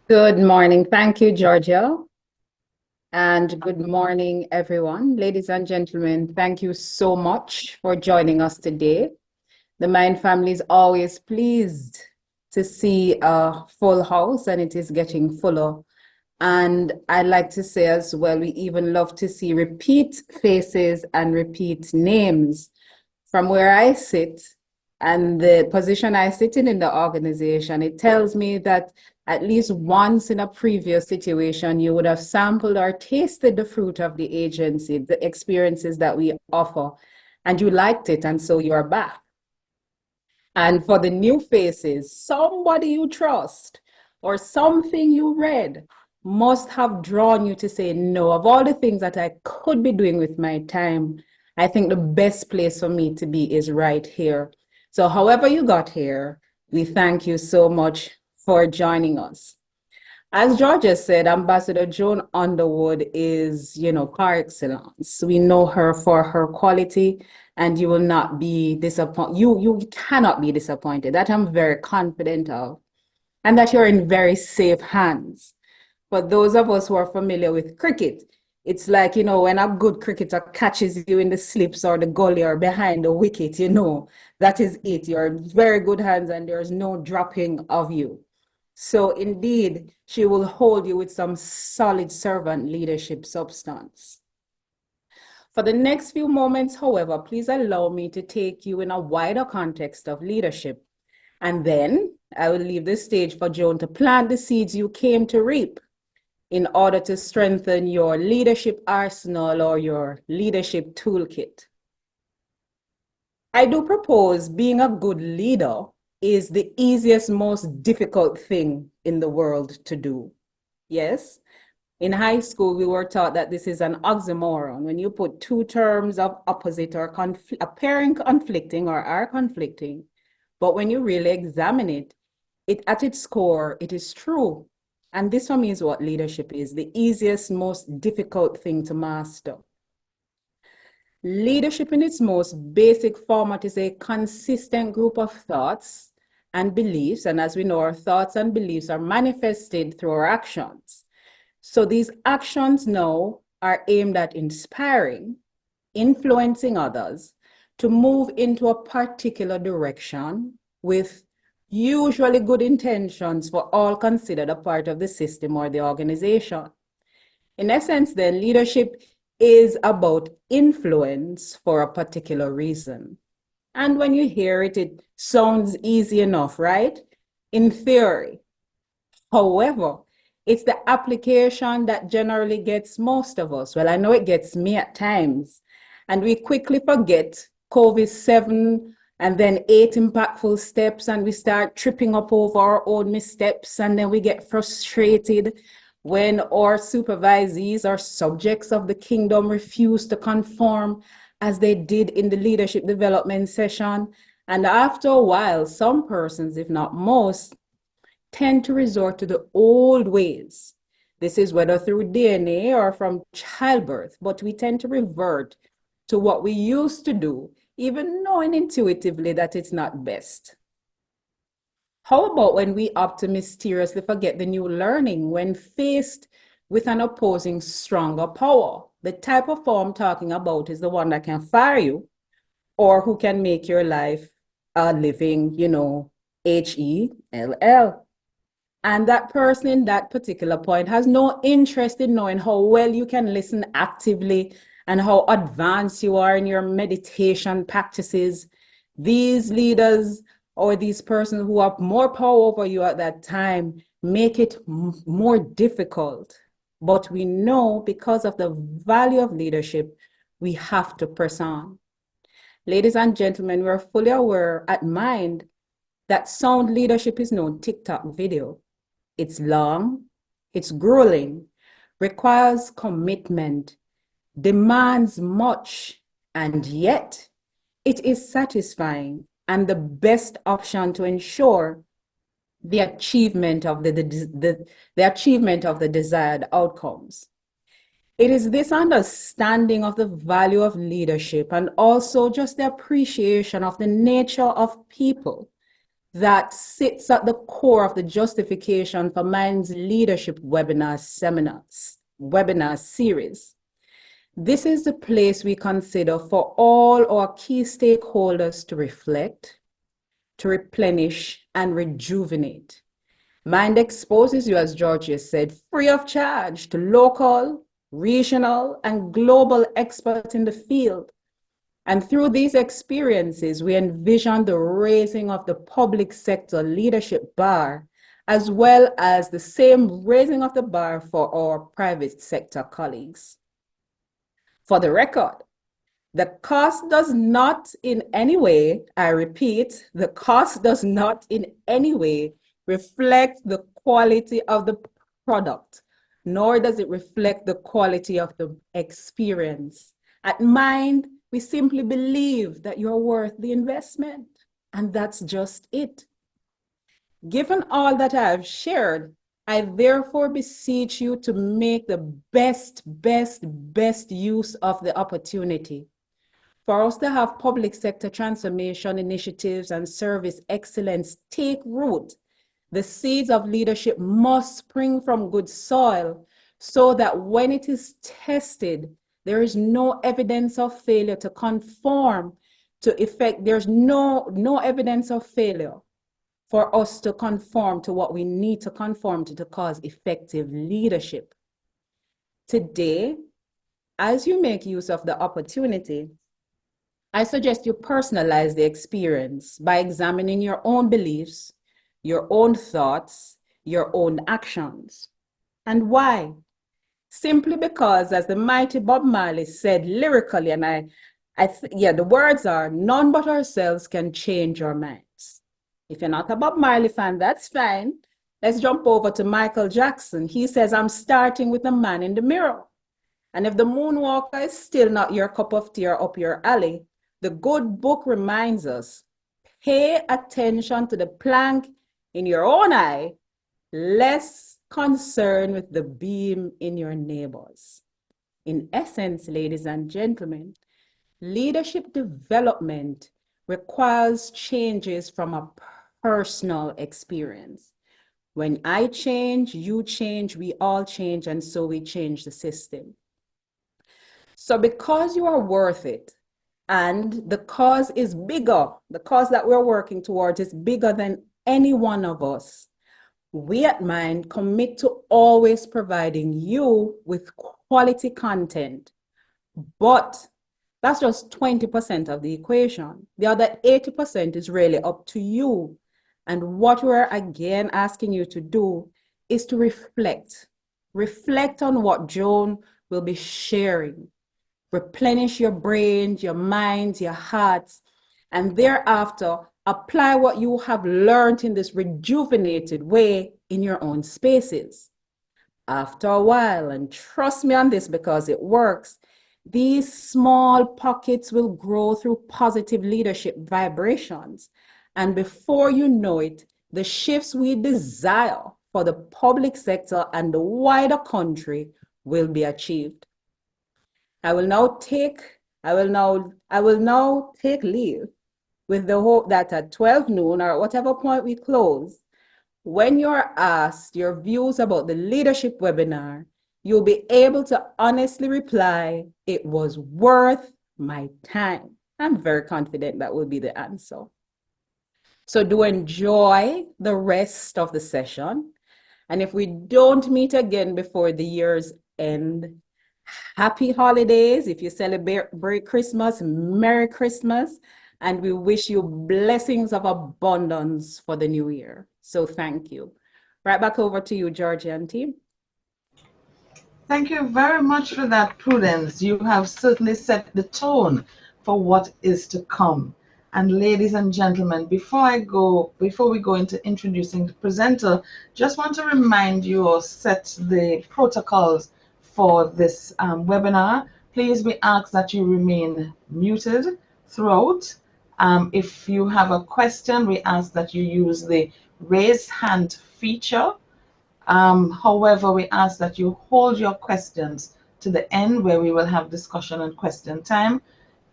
Good morning. Thank you, Georgia. And good morning, everyone. Ladies and gentlemen, thank you so much for joining us today. The Mind family is always pleased to see a full house, and it is getting fuller. And I like to say as well, we even love to see repeat faces and repeat names. From where I sit and the position I sit in the organization, it tells me that at least once in a previous situation, you would have sampled or tasted the fruit of the agency, the experiences that we offer, and you liked it, and so you're back. And for the new faces, somebody you trust or something you read must have drawn you to say, no, of all the things that I could be doing with my time, I think the best place for me to be is right here. So, however you got here, we thank you so much for joining us. As Georgia said, Ambassador Joan Underwood is, par excellence. We know her for her quality, and you will not be disappointed. You cannot be disappointed. That I'm very confident of, and that you're in very safe hands. For those of us who are familiar with cricket, it's like, when a good cricketer catches you in the slips or the gully or behind the wicket, that is it. You're in very good hands and there's no dropping of you. So indeed, she will hold you with some solid servant leadership substance. For the next few moments, however, please allow me to take you in a wider context of leadership. And then I will leave the stage for Joan to plant the seeds you came to reap in order to strengthen your leadership arsenal or your leadership toolkit. I do propose being a good leader is the easiest, most difficult thing in the world to do. Yes, in high school, we were taught that this is an oxymoron. When you put two terms of opposite or appearing conflicting or are conflicting, but when you really examine it, at its core, it is true. And this for me is what leadership is, the easiest, most difficult thing to master. Leadership in its most basic format is a consistent group of thoughts and beliefs. And as we know, our thoughts and beliefs are manifested through our actions. So these actions now are aimed at inspiring, influencing others to move into a particular direction with usually good intentions for all considered a part of the system or the organization. In essence, then, leadership is about influence for a particular reason. And when you hear it, it sounds easy enough, right? In theory. However, it's the application that generally gets most of us. Well, I know it gets me at times. And we quickly forget COVID-7 and then 8 impactful steps, and we start tripping up over our own missteps, and then we get frustrated when our supervisees or subjects of the kingdom refuse to conform as they did in the leadership development session. And after a while, some persons, if not most, tend to resort to the old ways. This is whether through DNA or from childbirth, but we tend to revert to what we used to do, even knowing intuitively that it's not best. How about when we opt to mysteriously forget the new learning when faced with an opposing stronger power? The type of power I'm talking about is the one that can fire you or who can make your life a living, HELL. And that person in that particular point has no interest in knowing how well you can listen actively and how advanced you are in your meditation practices. These leaders or these persons who have more power over you at that time make it more difficult. But we know because of the value of leadership, we have to press on. Ladies and gentlemen, we're fully aware at Mind that sound leadership is no TikTok video. It's long, it's grueling, requires commitment, demands much, and yet it is satisfying and the best option to ensure the achievement of the achievement of the desired outcomes. It is this understanding of the value of leadership and also just the appreciation of the nature of people that sits at the core of the justification for Mind's leadership webinar series. This is the place we consider for all our key stakeholders to reflect, to replenish, and rejuvenate. Mind exposes you, as Georgia said, free of charge to local, regional, and global experts in the field. And through these experiences, we envision the raising of the public sector leadership bar, as well as the same raising of the bar for our private sector colleagues. For the record, the cost does not in any way, I repeat, the cost does not in any way reflect the quality of the product, nor does it reflect the quality of the experience. At Mind, we simply believe that you're worth the investment, and that's just it. Given all that I have shared, I therefore beseech you to make the best use of the opportunity. For us to have public sector transformation initiatives and service excellence take root, the seeds of leadership must spring from good soil so that when it is tested, there is no evidence of failure to conform to effect. There's no evidence of failure for us to conform to what we need to conform to cause effective leadership. Today, as you make use of the opportunity, I suggest you personalize the experience by examining your own beliefs, your own thoughts, your own actions. And why? Simply because, as the mighty Bob Marley said lyrically, and the words are, none but ourselves can change our minds. If you're not a Bob Marley fan, that's fine. Let's jump over to Michael Jackson. He says, I'm starting with the man in the mirror. And if the moonwalker is still not your cup of tea or up your alley, the good book reminds us, pay attention to the plank in your own eye, less concerned with the beam in your neighbor's. In essence, ladies and gentlemen, leadership development requires changes from a personal experience. When I change, you change, we all change, and so we change the system. So because you are worth it, and the cause is bigger, the cause that we're working towards is bigger than any one of us, we at Mind commit to always providing you with quality content. But that's just 20% of the equation. The other 80% is really up to you. And what we're again asking you to do is to reflect. Reflect on what Joan will be sharing. Replenish your brains, your minds, your hearts, and thereafter apply what you have learned in this rejuvenated way in your own spaces. After a while, and trust me on this because it works, these small pockets will grow through positive leadership vibrations. And before you know it, the shifts we desire for the public sector and the wider country will be achieved. I will now take leave with the hope that at 12 noon or whatever point we close, when you're asked your views about the leadership webinar, you'll be able to honestly reply, it was worth my time. I'm very confident that will be the answer. So do enjoy the rest of the session. And if we don't meet again before the year's end, happy holidays. If you celebrate Christmas, Merry Christmas. And we wish you blessings of abundance for the new year. So thank you. Right back over to you, Georgia and team. Thank you very much for that, Prudence. You have certainly set the tone for what is to come. And ladies and gentlemen, before we go into introducing the presenter, just want to remind you or set the protocols for this webinar. Please, we ask that you remain muted throughout. If you have a question, we ask that you use the raise hand feature. However, we ask that you hold your questions to the end where we will have discussion and question time.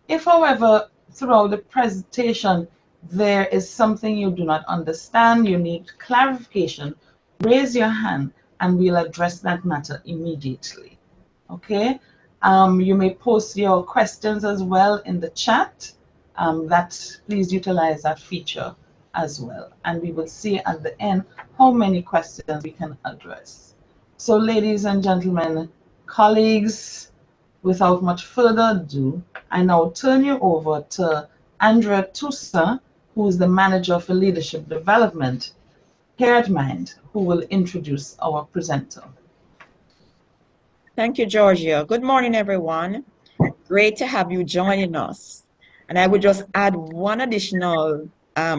If, however, throughout the presentation there is something you do not understand, you need clarification, raise your hand and we'll address that matter immediately. Okay? You may post your questions as well in the chat. Please utilize that feature as well. And we will see at the end how many questions we can address. So, ladies and gentlemen, colleagues, without much further ado, I now turn you over to Andrea Tusa, who is the Manager for Leadership Development here at Mind, who will introduce our presenter. Thank you, Georgia. Good morning, everyone. Great to have you joining us. And I would just add one additional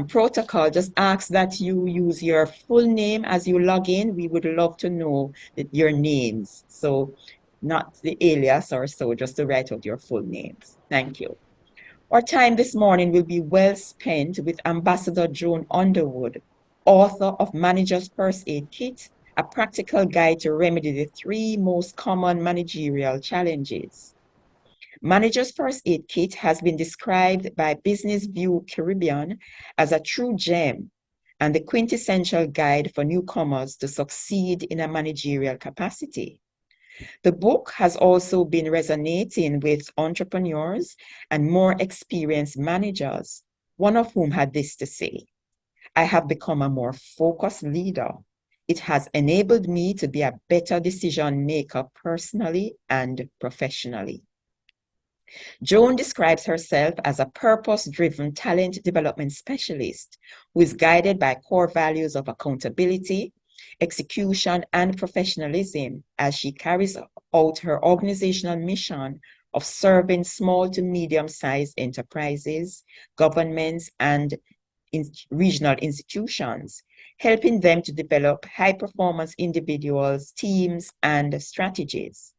protocol. Just ask that you use your full name as you log in. We would love to know your names. So not the alias or so, just to write out your full names. Thank you. Our time this morning will be well spent with Ambassador Joan Underwood, author of Manager's First Aid Kit, a practical guide to remedy the 3 most common managerial challenges. Manager's First Aid Kit has been described by Business View Caribbean as a true gem and the quintessential guide for newcomers to succeed in a managerial capacity. The book has also been resonating with entrepreneurs and more experienced managers, one of whom had this to say: "I have become a more focused leader. It has enabled me to be a better decision maker personally and professionally." Joan describes herself as a purpose-driven talent development specialist who is guided by core values of accountability, execution, and professionalism as she carries out her organizational mission of serving small to medium-sized enterprises, governments, and regional institutions, helping them to develop high-performance individuals, teams, and strategies.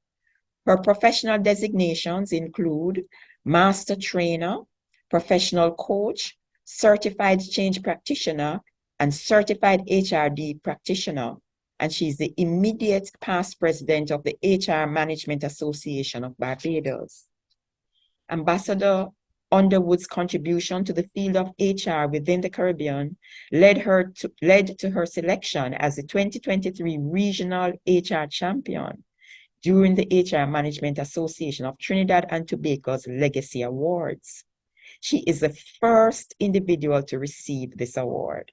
Her professional designations include Master Trainer, Professional Coach, Certified Change Practitioner, and Certified HRD Practitioner, and she's the immediate past president of the HR Management Association of Barbados. Ambassador Underwood's contribution to the field of HR within the Caribbean led to her selection as the 2023 Regional HR Champion during the HR Management Association of Trinidad and Tobago's Legacy Awards. She is the first individual to receive this award.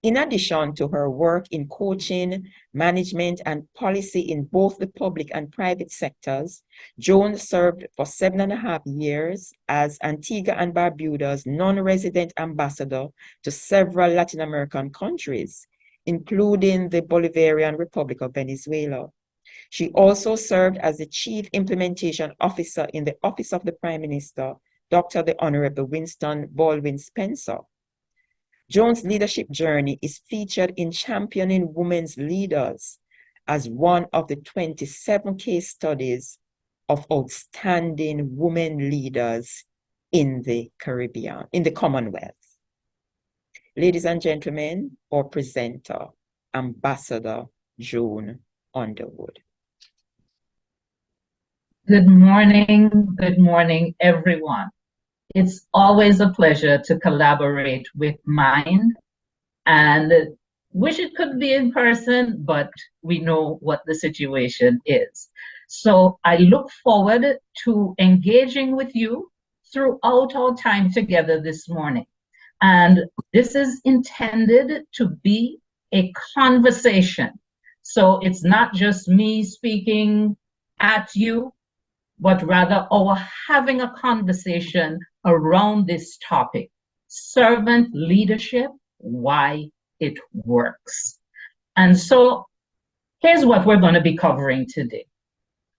In addition to her work in coaching, management, and policy in both the public and private sectors, Joan served for 7.5 years as Antigua and Barbuda's non-resident ambassador to several Latin American countries, including the Bolivarian Republic of Venezuela. She also served as the Chief Implementation Officer in the Office of the Prime Minister, Dr. the Honorable Winston Baldwin Spencer. Joan's leadership journey is featured in Championing Women's Leaders as one of the 27 case studies of outstanding women leaders in the Caribbean, in the Commonwealth. Ladies and gentlemen, our presenter, Ambassador Joan Underwood. Good morning, everyone. It's always a pleasure to collaborate with Mind, and wish it could be in person, but we know what the situation is. So I look forward to engaging with you throughout our time together this morning. And this is intended to be a conversation. So it's not just me speaking at you, but rather our having a conversation around this topic: servant leadership, why it works. And so here's what we're going to be covering today.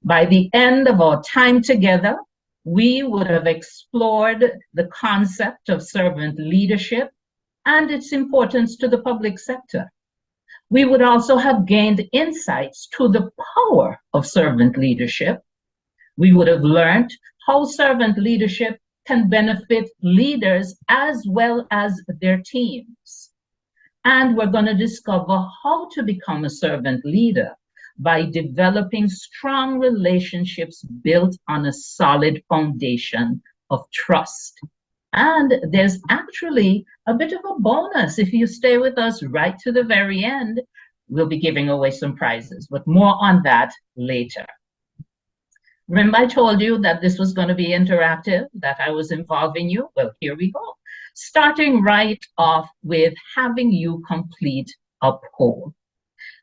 By the end of our time together, we would have explored the concept of servant leadership and its importance to the public sector. We would also have gained insights to the power of servant leadership. We would have learned how servant leadership can benefit leaders as well as their teams. And we're going to discover how to become a servant leader by developing strong relationships built on a solid foundation of trust. And there's actually a bit of a bonus if you stay with us right to the very end. We'll be giving away some prizes, but more on that later. Remember, I told you that this was going to be interactive, that I was involving you? Well, here we go. Starting right off with having you complete a poll.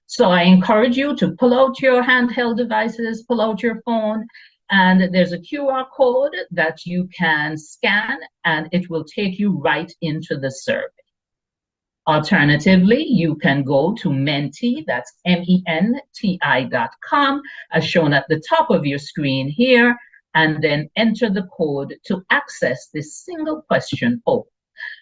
So I encourage you to pull out your handheld devices, pull out your phone, and there's a QR code that you can scan, and it will take you right into the survey. Alternatively, you can go to Menti, that's menti.com, as shown at the top of your screen here, and then enter the code to access this single question poll.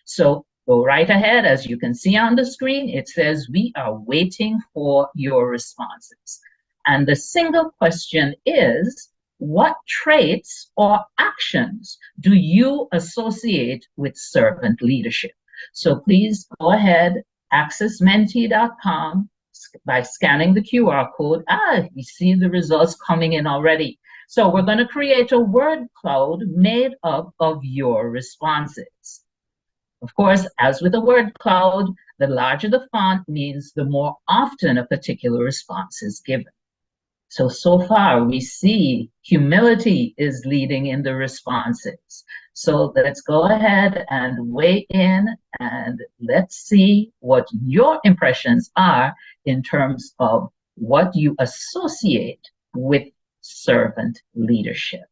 So go right ahead. As you can see on the screen, it says we are waiting for your responses. And the single question is, what traits or actions do you associate with servant leadership? So please go ahead, access menti.com by scanning the QR code. You see the results coming in already. So we're going to create a word cloud made up of your responses. Of course, as with a word cloud, the larger the font means the more often a particular response is given. So far we see humility is leading in the responses. So let's go ahead and weigh in and let's see what your impressions are in terms of what you associate with servant leadership.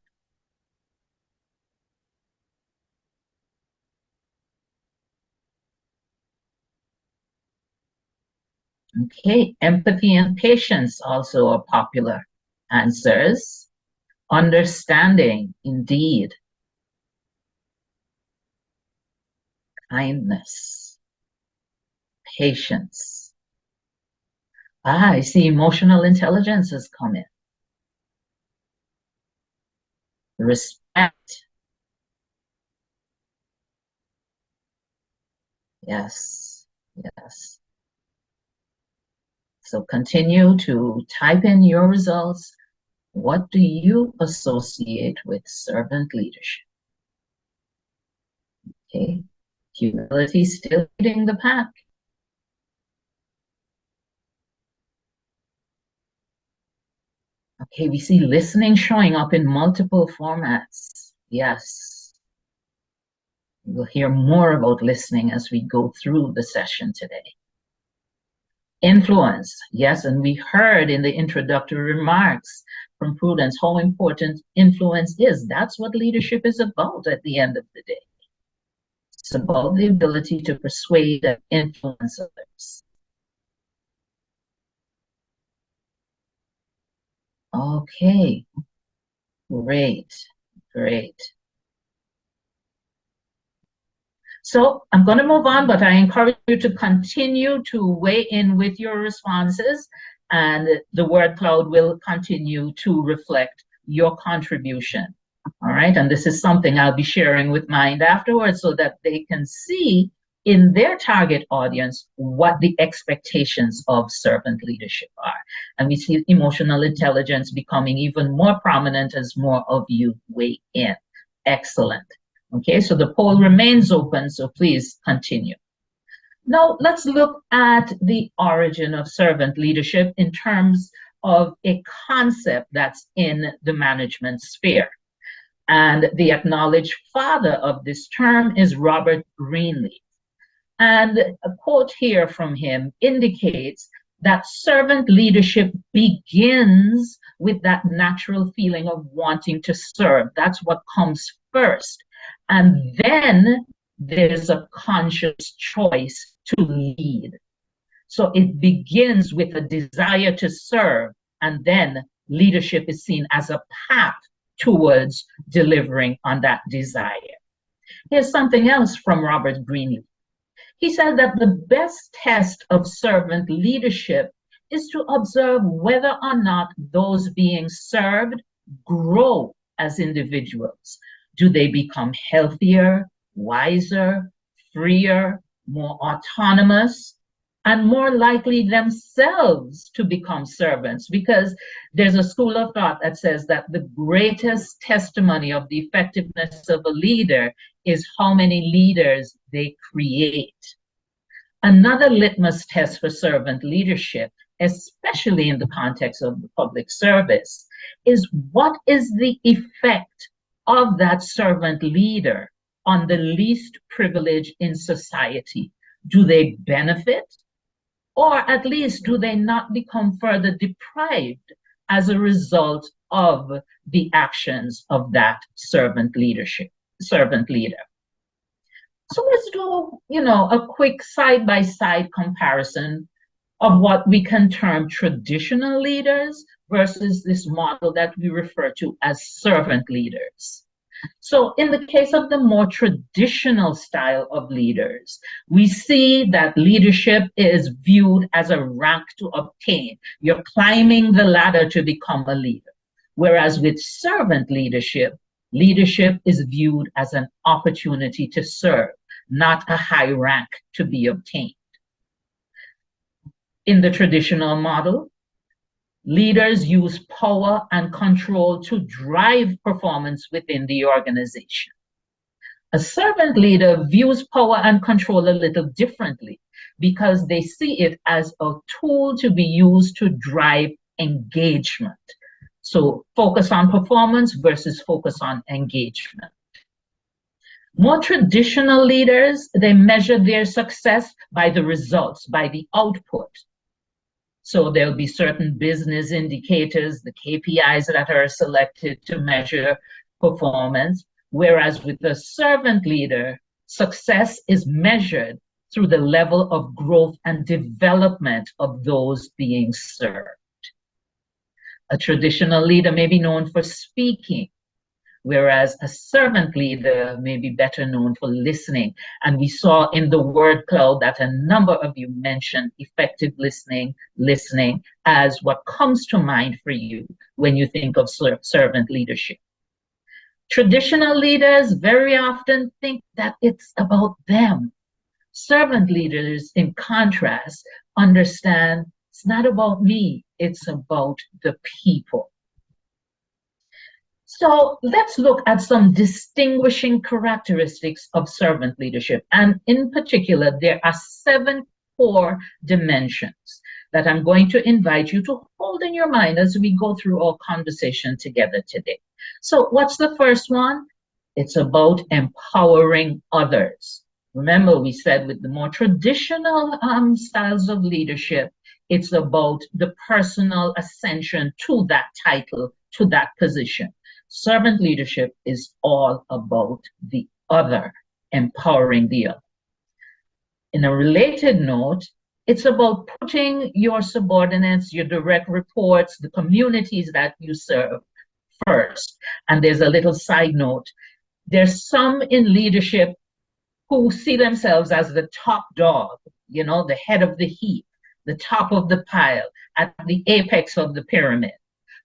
Okay, empathy and patience also are popular answers. Understanding, indeed. Kindness, patience. I see emotional intelligence has come in. Respect. Yes, yes. So continue to type in your results. What do you associate with servant leadership? Okay, humility still leading the pack. Okay, we see listening showing up in multiple formats. Yes. We'll hear more about listening as we go through the session today. Influence, yes, and we heard in the introductory remarks from Prudence how important influence is. That's what leadership is about at the end of the day. It's about the ability to persuade and influence others. Okay, great, great. So I'm going to move on, but I encourage you to continue to weigh in with your responses, and the word cloud will continue to reflect your contribution. All right, and this is something I'll be sharing with Mind afterwards so that they can see in their target audience what the expectations of servant leadership are. And we see emotional intelligence becoming even more prominent as more of you weigh in. Excellent. Okay, so the poll remains open, so please continue. Now, let's look at the origin of servant leadership in terms of a concept that's in the management sphere. And the acknowledged father of this term is Robert Greenleaf. And a quote here from him indicates that servant leadership begins with that natural feeling of wanting to serve. That's what comes first. And then there's a conscious choice to lead. So it begins with a desire to serve, and then leadership is seen as a path towards delivering on that desire. Here's something else from Robert Greenleaf. He said that the best test of servant leadership is to observe whether or not those being served grow as individuals. Do they become healthier, wiser, freer, more autonomous? and more likely themselves to become servants, because there's a school of thought that says that the greatest testimony of the effectiveness of a leader is how many leaders they create. Another litmus test for servant leadership, especially in the context of the public service, is what is the effect of that servant leader on the least privileged in society? Do they benefit? Or at least do they not become further deprived as a result of the actions of that servant leader? So let's do, a quick side-by-side comparison of what we can term traditional leaders versus this model that we refer to as servant leaders. So in the case of the more traditional style of leaders, we see that leadership is viewed as a rank to obtain. You're climbing the ladder to become a leader. Whereas with servant leadership, leadership is viewed as an opportunity to serve, not a high rank to be obtained. In the traditional model, leaders use power and control to drive performance within the organization. A servant leader views power and control a little differently because they see it as a tool to be used to drive engagement. So focus on performance versus focus on engagement. More traditional leaders, they measure their success by the results, by the output. So there'll be certain business indicators, the KPIs that are selected to measure performance, whereas with the servant leader, success is measured through the level of growth and development of those being served. A traditional leader may be known for speaking, whereas a servant leader may be better known for listening. And we saw in the word cloud that a number of you mentioned effective listening as what comes to mind for you when you think of servant leadership. Traditional leaders very often think that it's about them. Servant leaders, in contrast, understand it's not about me, it's about the people. So let's look at some distinguishing characteristics of servant leadership. And in particular, there are 7 core dimensions that I'm going to invite you to hold in your mind as we go through our conversation together today. So what's the first one? It's about empowering others. Remember, we said with the more traditional styles of leadership, it's about the personal ascension to that title, to that position. Servant leadership is all about the other, empowering the other. In a related note, it's about putting your subordinates, your direct reports, the communities that you serve first. And there's a little side note. There's some in leadership who see themselves as the top dog, the head of the heap, the top of the pile, at the apex of the pyramid.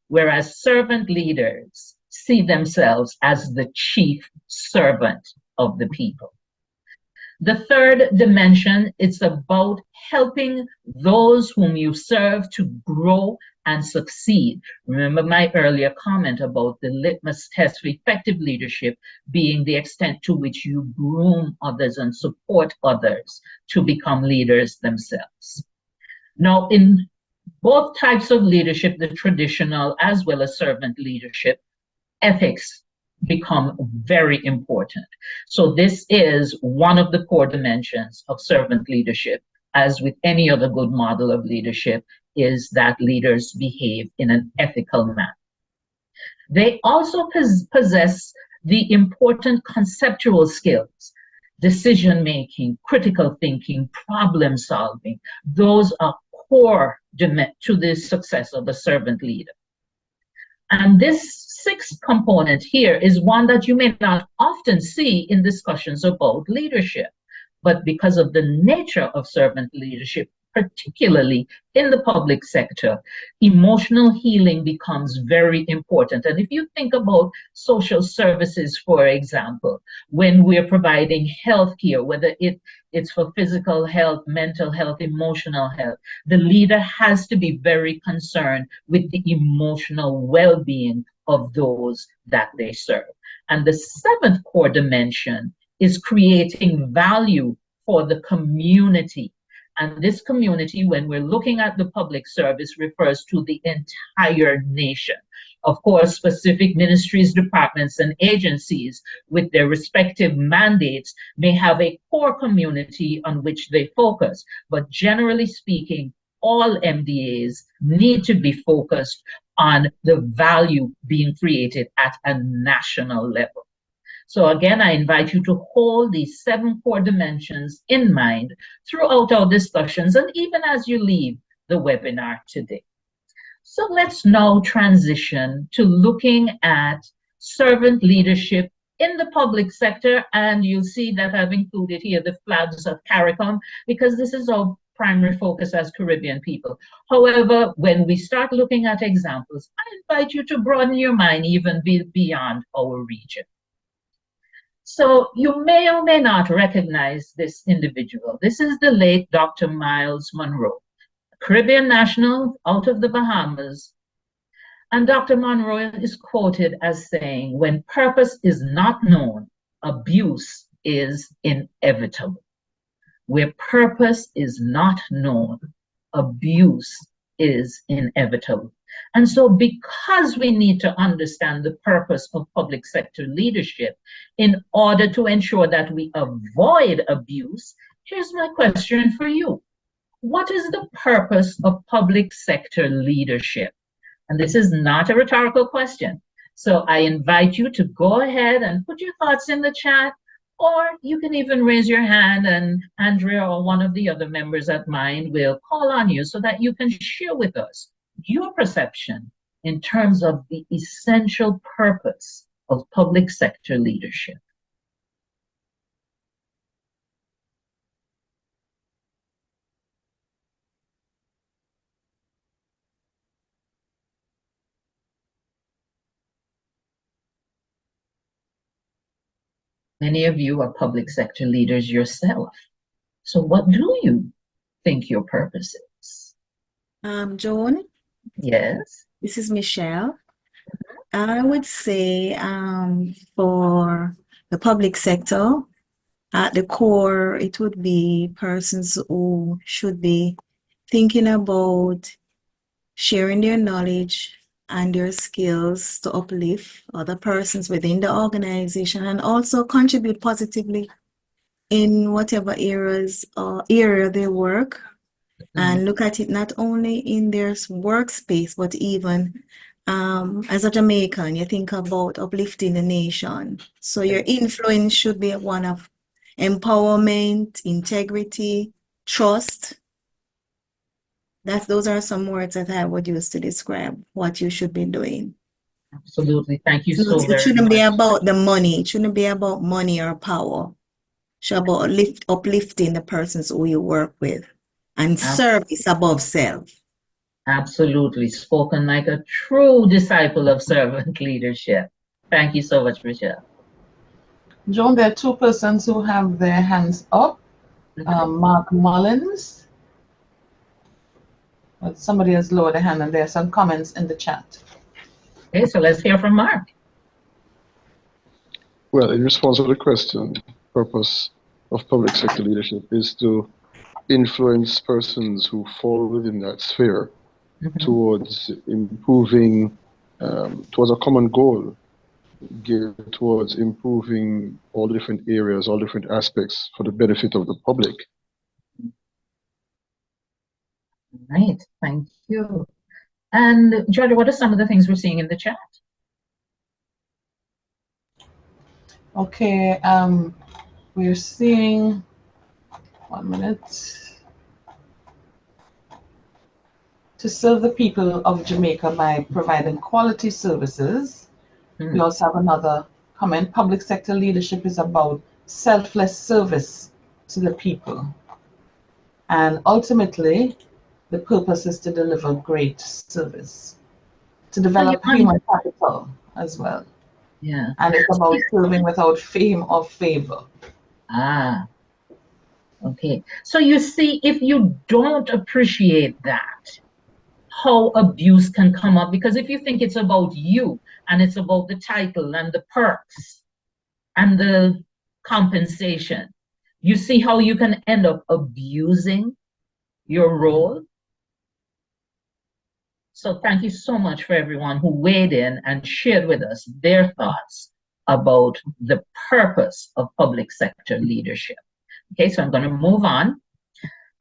Whereas servant leaders see themselves as the chief servant of the people. The third dimension, it's about helping those whom you serve to grow and succeed. Remember my earlier comment about the litmus test for effective leadership being the extent to which you groom others and support others to become leaders themselves. Now, in both types of leadership, the traditional as well as servant leadership, ethics become very important. So this is one of the core dimensions of servant leadership, as with any other good model of leadership, is that leaders behave in an ethical manner. They also possess the important conceptual skills, decision-making, critical thinking, problem solving. Those are core to the success of a servant leader. And this 6th component here is one that you may not often see in discussions about leadership, but because of the nature of servant leadership, particularly in the public sector, emotional healing becomes very important. And if you think about social services, for example, when we're providing healthcare, whether it's for physical health, mental health, emotional health, the leader has to be very concerned with the emotional well-being of those that they serve. And the seventh core dimension is creating value for the community. And this community, when we're looking at the public service, refers to the entire nation. Of course, specific ministries, departments, and agencies with their respective mandates may have a core community on which they focus. But generally speaking, all MDAs need to be focused on the value being created at a national level. So again, I invite you to hold these 7 core dimensions in mind throughout our discussions and even as you leave the webinar today. So let's now transition to looking at servant leadership in the public sector. And you'll see that I've included here the flags of CARICOM because this is our primary focus as Caribbean people. However, when we start looking at examples, I invite you to broaden your mind even beyond our region. So you may or may not recognize this individual. This is the late Dr. Miles Monroe, Caribbean national out of the Bahamas. And Dr. Monroe is quoted as saying, when purpose is not known, abuse is inevitable. Where purpose is not known, abuse is inevitable. And so because we need to understand the purpose of public sector leadership in order to ensure that we avoid abuse, here's my question for you. What is the purpose of public sector leadership? And this is not a rhetorical question. So I invite you to go ahead and put your thoughts in the chat, or you can even raise your hand and Andrea or one of the other members at Mind will call on you so that you can share with us your perception in terms of the essential purpose of public sector leadership. Many of you are public sector leaders yourself. So what do you think your purpose is? Joan, Yes. this is Michelle. I would say for the public sector, at the core, it would be persons who should be thinking about sharing their knowledge and their skills to uplift other persons within the organization and also contribute positively in whatever area they work. And look at it not only in their workspace, but even as a Jamaican, you think about uplifting the nation. So your influence should be one of empowerment, integrity, trust. Those are some words that I would use to describe what you should be doing. Absolutely. Thank you so very much. It shouldn't be about the money. It shouldn't be about money or power. It should be about uplifting the persons who you work with. And service above self. Absolutely. Spoken like a true disciple of servant leadership. Thank you so much, Michelle. Joan, there are 2 persons who have their hands up. Mark Mullins. But somebody has lowered a hand and there are some comments in the chat. Okay, so let's hear from Mark. Well, in response to the question, purpose of public sector leadership is to influence persons who fall within that sphere towards improving, towards a common goal, geared towards improving all different areas, all different aspects for the benefit of the public. Right, thank you. And Georgia, what are some of the things we're seeing in the chat? Okay, we're seeing, 1 minute. To serve the people of Jamaica by providing quality services. We also have another comment. Public sector leadership is about selfless service to the people. And ultimately, the purpose is to deliver great service, to develop human capital as well. Yeah. And it's about serving without fame or favor. Ah, okay. So you see, if you don't appreciate that, how abuse can come up, because if you think it's about you and it's about the title and the perks and the compensation, you see how you can end up abusing your role. So thank you so much for everyone who weighed in and shared with us their thoughts about the purpose of public sector leadership. Okay, so I'm going to move on.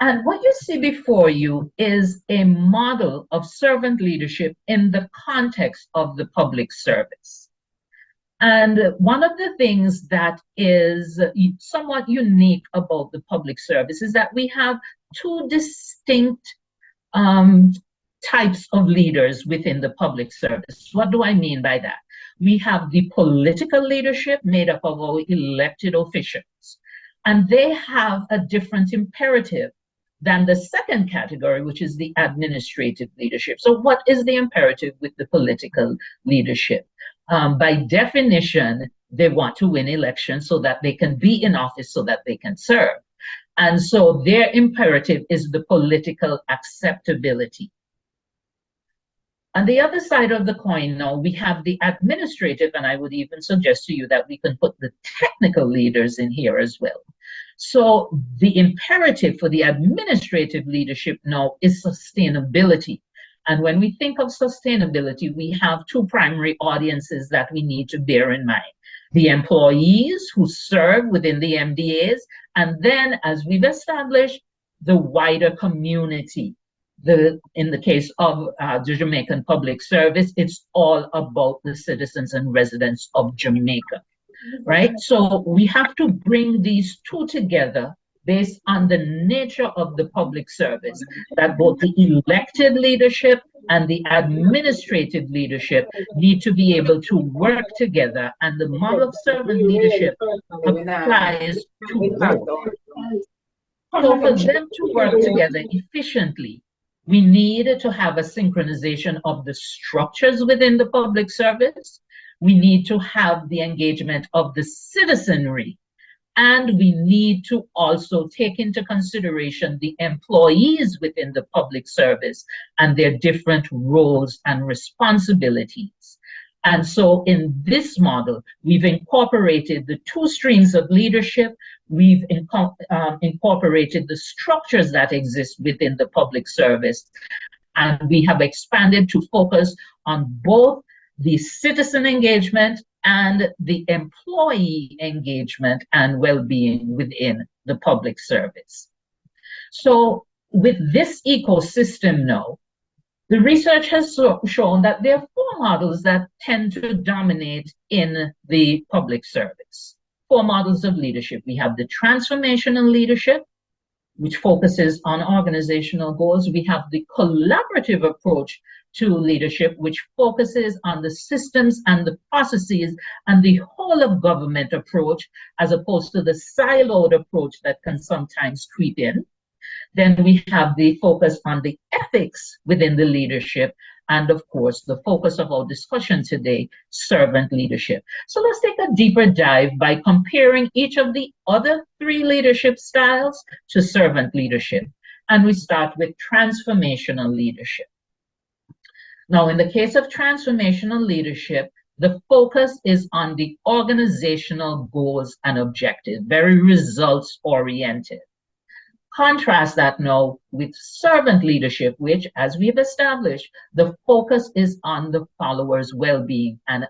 And what you see before you is a model of servant leadership in the context of the public service. And one of the things that is somewhat unique about the public service is that we have two distinct types of leaders within the public service. What do I mean by that? We have the political leadership made up of our elected officials, and they have a different imperative than the second category, which is the administrative leadership. So what is the imperative with the political leadership? By definition, they want to win elections so that they can be in office, so that they can serve. And so their imperative is the political acceptability. On the other side of the coin now, we have the administrative, and I would even suggest to you that we can put the technical leaders in here as well. So the imperative for the administrative leadership now is sustainability. And when we think of sustainability, we have two primary audiences that we need to bear in mind. The employees who serve within the MDAs, and then, as we've established, the wider community. In the case of the Jamaican Public Service, it's all about the citizens and residents of Jamaica, right? So we have to bring these two together based on the nature of the public service, that both the elected leadership and the administrative leadership need to be able to work together, and the model of servant leadership applies to both. So for them to work together efficiently, we need to have a synchronization of the structures within the public service. We need to have the engagement of the citizenry, and we need to also take into consideration the employees within the public service and their different roles and responsibilities. And so in this model, we've incorporated the two streams of leadership. We've incorporated the structures that exist within the public service. And we have expanded to focus on both the citizen engagement and the employee engagement and well-being within the public service. So with this ecosystem now, the research has shown that there are four models that tend to dominate in the public service. Four models of leadership. We have the transformational leadership, which focuses on organizational goals. We have the collaborative approach to leadership, which focuses on the systems and the processes and the whole of government approach, as opposed to the siloed approach that can sometimes creep in. Then we have the focus on the ethics within the leadership, and of course, the focus of our discussion today, servant leadership. So let's take a deeper dive by comparing each of the other three leadership styles to servant leadership. And we start with transformational leadership. Now, in the case of transformational leadership, the focus is on the organizational goals and objectives, very results oriented. Contrast that now with servant leadership, which, as we've established, the focus is on the followers' well-being. And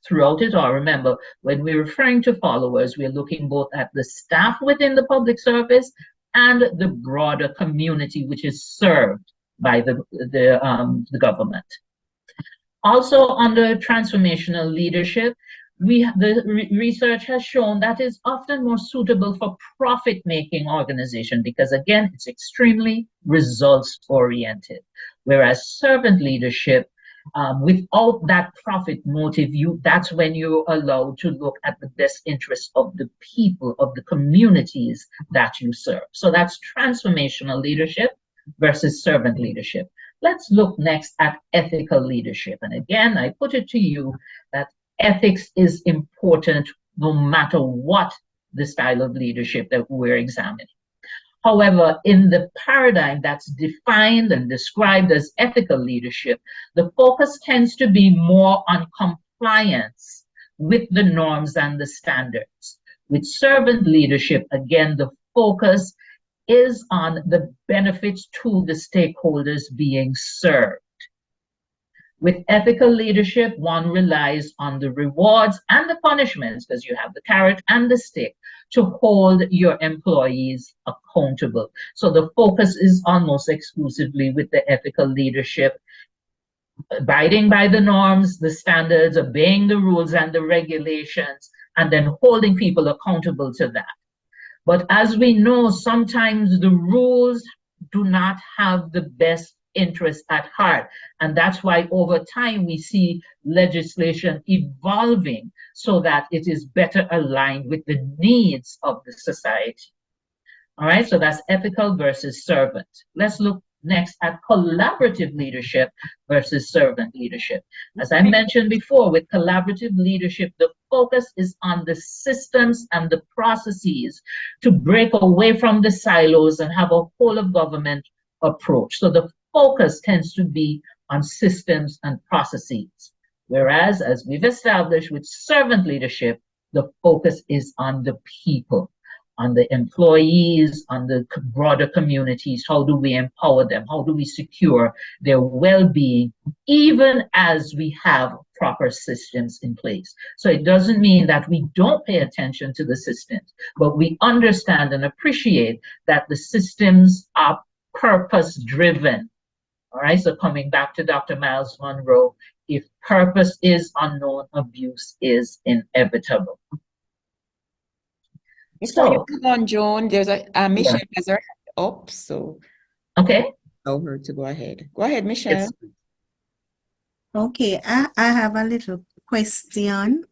throughout it all, remember, when we're referring to followers, we're looking both at the staff within the public service and the broader community, which is served by the government. Also, under transformational leadership, the research has shown that is often more suitable for profit-making organization because, again, it's extremely results-oriented. Whereas servant leadership Without that profit motive, that's when you're allowed to look at the best interest of the people, of the communities that you serve. So that's transformational leadership versus servant leadership. Let's look next at ethical leadership. And again, I put it to you that ethics is important no matter what the style of leadership that we're examining. However, in the paradigm that's defined and described as ethical leadership, the focus tends to be more on compliance with the norms and the standards. With servant leadership, again, the focus is on the benefits to the stakeholders being served. With ethical leadership, one relies on the rewards and the punishments, because you have the carrot and the stick, to hold your employees accountable. So the focus is almost exclusively with the ethical leadership, abiding by the norms, the standards, obeying the rules and the regulations, and then holding people accountable to that. But as we know, sometimes the rules do not have the best interest at heart. And that's why over time we see legislation evolving so that it is better aligned with the needs of the society. All right, so that's ethical versus servant. Let's look next at collaborative leadership versus servant leadership. As I mentioned before, with collaborative leadership, the focus is on the systems and the processes to break away from the silos and have a whole of government approach. So the focus tends to be on systems and processes. Whereas, as we've established with servant leadership, the focus is on the people, on the employees, on the broader communities. How do we empower them? How do we secure their well-being, even as we have proper systems in place? So it doesn't mean that we don't pay attention to the systems, but we understand and appreciate that the systems are purpose-driven. All right, so coming back to Dr. Miles Monroe, if purpose is unknown, abuse is inevitable. Before you move on, Joan, there's Michelle has her hand up, so okay, allow her to go ahead. Go ahead, Michelle. Yes. Okay, I have a little question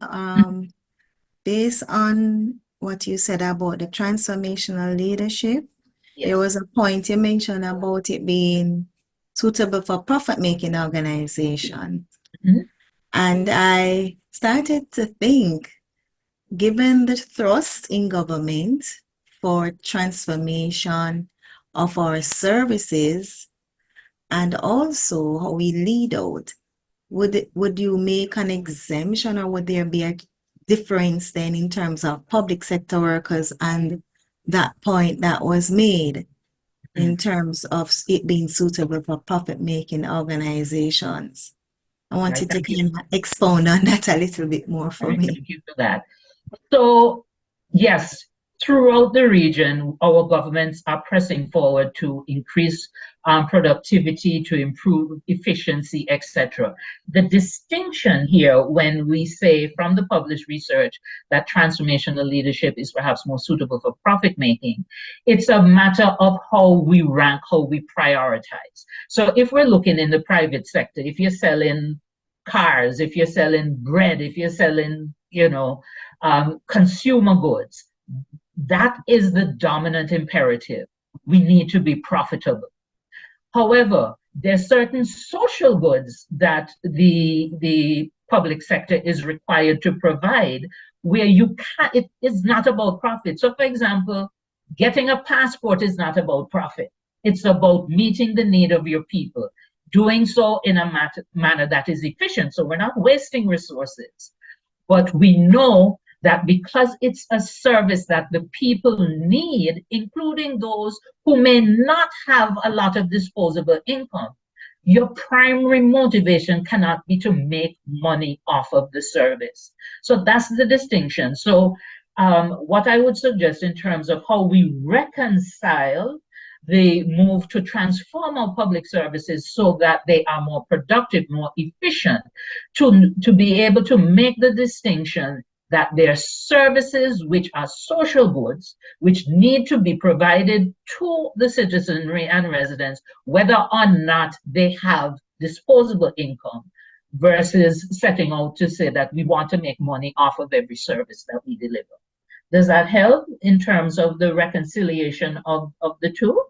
based on what you said about the transformational leadership. Yes. There was a point you mentioned about it being suitable for profit-making organization. Mhm. And I started to think, given the thrust in government for transformation of our services and also how we lead out, would you make an exemption, or would there be a difference then in terms of public sector workers and that point that was made in terms of it being suitable for profit-making organizations? I wanted to kind of expound on that a little bit more for me. Thank you for that. So, yes, throughout the region, our governments are pressing forward to increase productivity, to improve efficiency, etc. The distinction here, when we say from the published research that transformational leadership is perhaps more suitable for profit making, it's a matter of how we rank, how we prioritize. So if we're looking in the private sector, if you're selling cars, if you're selling bread, if you're selling, consumer goods, that is the dominant imperative. We need to be profitable. However, there are certain social goods that the public sector is required to provide where it is not about profit. So for example, getting a passport is not about profit. It's about meeting the need of your people, doing so in a manner that is efficient. So we're not wasting resources. But we know that because it's a service that the people need, including those who may not have a lot of disposable income, your primary motivation cannot be to make money off of the service. So that's the distinction. So what I would suggest in terms of how we reconcile the move to transform our public services so that they are more productive, more efficient, to be able to make the distinction that there are services which are social goods, which need to be provided to the citizenry and residents, whether or not they have disposable income, versus setting out to say that we want to make money off of every service that we deliver. Does that help in terms of the reconciliation of the two?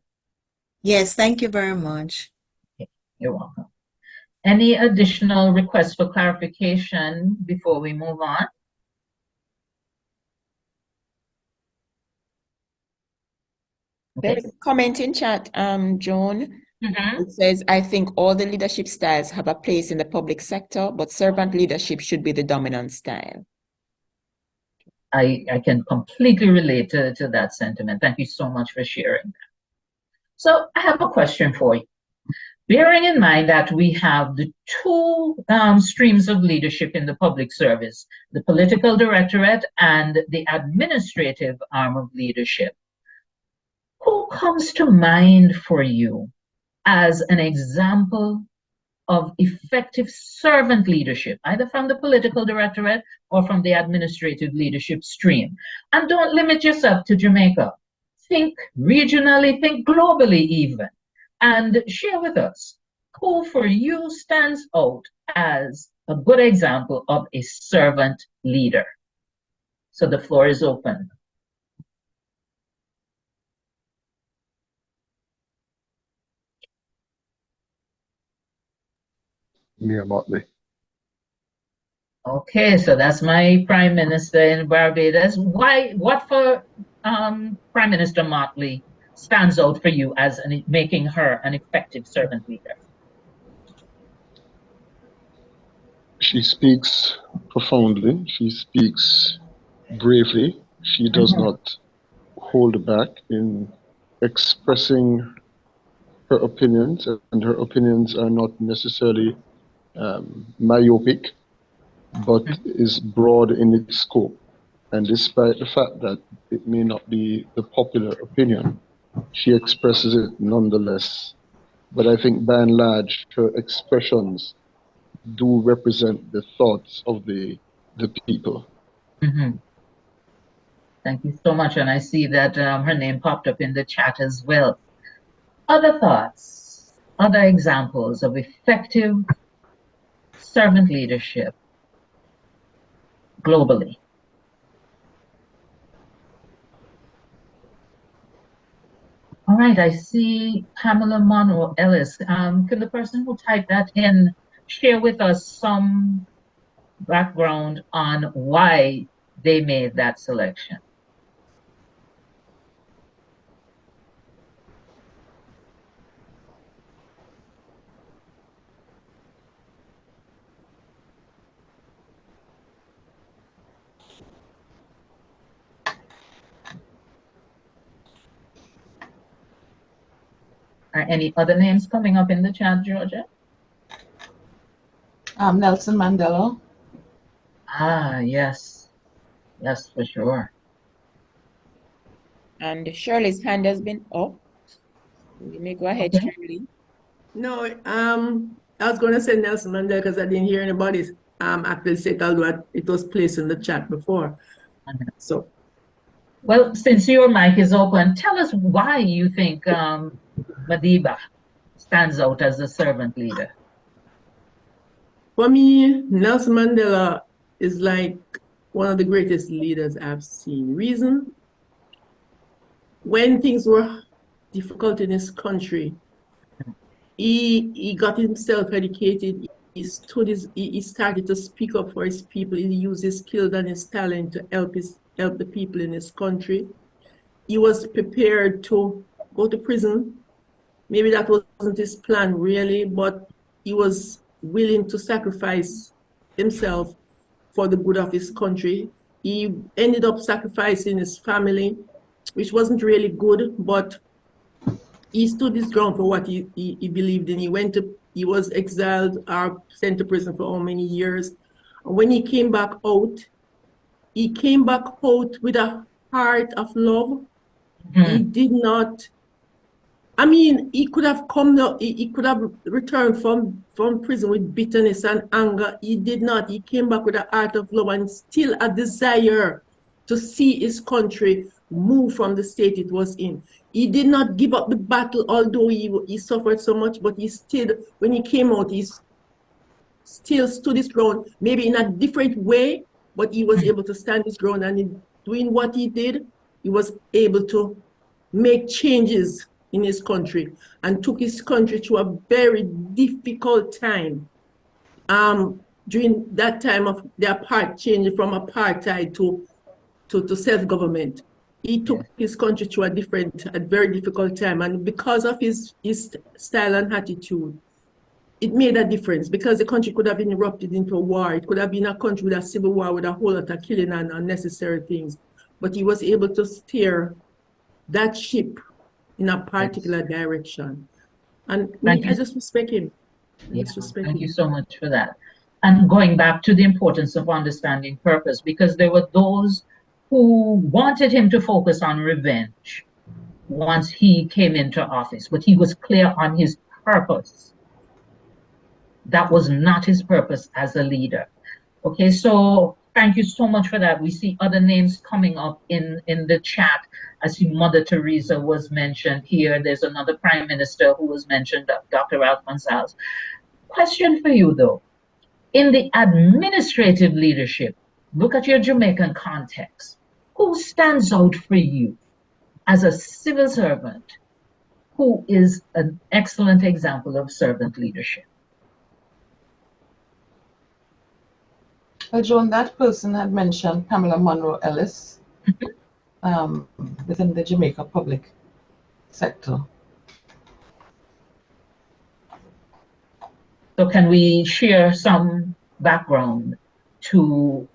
Yes, thank you very much. You're welcome. Any additional requests for clarification before we move on? There is a comment in chat, Joan. It says, I think all the leadership styles have a place in the public sector, but servant leadership should be the dominant style. I can completely relate to that sentiment. Thank you so much for sharing that. So I have a question for you. Bearing in mind that we have the two streams of leadership in the public service, the political directorate and the administrative arm of leadership, who comes to mind for you as an example of effective servant leadership, either from the political directorate or from the administrative leadership stream? And don't limit yourself to Jamaica. Think regionally, think globally even, and share with us who for you stands out as a good example of a servant leader. So the floor is open. Mia Motley. Okay, so that's my Prime Minister in Barbados. What for Prime Minister Motley stands out for you as making her an effective servant leader? She speaks profoundly. She speaks bravely. She does not hold back in expressing her opinions, and her opinions are not necessarily myopic, but is broad in its scope. And despite the fact that it may not be the popular opinion, she expresses it nonetheless. But I think by and large, her expressions do represent the thoughts of the people. Thank you so much. And I see that her name popped up in the chat as well. Other thoughts, other examples of effective servant leadership globally? All right, I see Pamela Monroe Ellis. Can the person who typed that in share with us some background on why they made that selection? Are any other names coming up in the chat, Georgia? Nelson Mandela. Ah, yes. Yes, for sure. And Shirley's hand has been up. You may go ahead, Okay. Shirley. No, I was going to say Nelson Mandela because I didn't hear anybody actually say it, although it was placed in the chat before. So, well, since your mic is open, tell us why you think Madiba stands out as a servant leader. for me, Nelson Mandela is like one of the greatest leaders I've seen. Reason? When things were difficult in his country, he got himself educated. He started to speak up for his people. He used his skills and his talent to help the people in his country. He was prepared to go to prison. Maybe that wasn't his plan really, but he was willing to sacrifice himself for the good of his country. He ended up sacrificing his family, which wasn't really good, but he stood his ground for what he believed in. He was exiled or sent to prison for how many years. When he came back out with a heart of love. He did not, I mean, he could have he could have returned from prison with bitterness and anger. He did not. He came back with a heart of love and still a desire to see his country move from the state it was in. He did not give up the battle, although he suffered so much, but he still, when he came out, still stood his ground, maybe in a different way, but he was able to stand his ground, and in doing what he did, he was able to make changes in his country and took his country through a very difficult time. During that time of the changing from apartheid to self-government, he took his country through a very difficult time, and because of his style and attitude, it made a difference, because the country could have been erupted into a war. It could have been a country with a civil war with a whole lot of killing and unnecessary things. But he was able to steer that ship in a particular direction. And I just respect him. Thank you so much for that. And going back to the importance of understanding purpose, because there were those who wanted him to focus on revenge once he came into office, but he was clear on his purpose. That was not his purpose as a leader. Okay, so thank you so much for that. We see other names coming up in the chat. I see Mother Teresa was mentioned here. There's another Prime Minister who was mentioned, Dr. Ralph Gonsalves. Question for you though. In the administrative leadership, look at your Jamaican context. Who stands out for you as a civil servant who is an excellent example of servant leadership? Well, Joan, that person had mentioned Pamela Monroe Ellis within the Jamaica public sector. So can we share some background to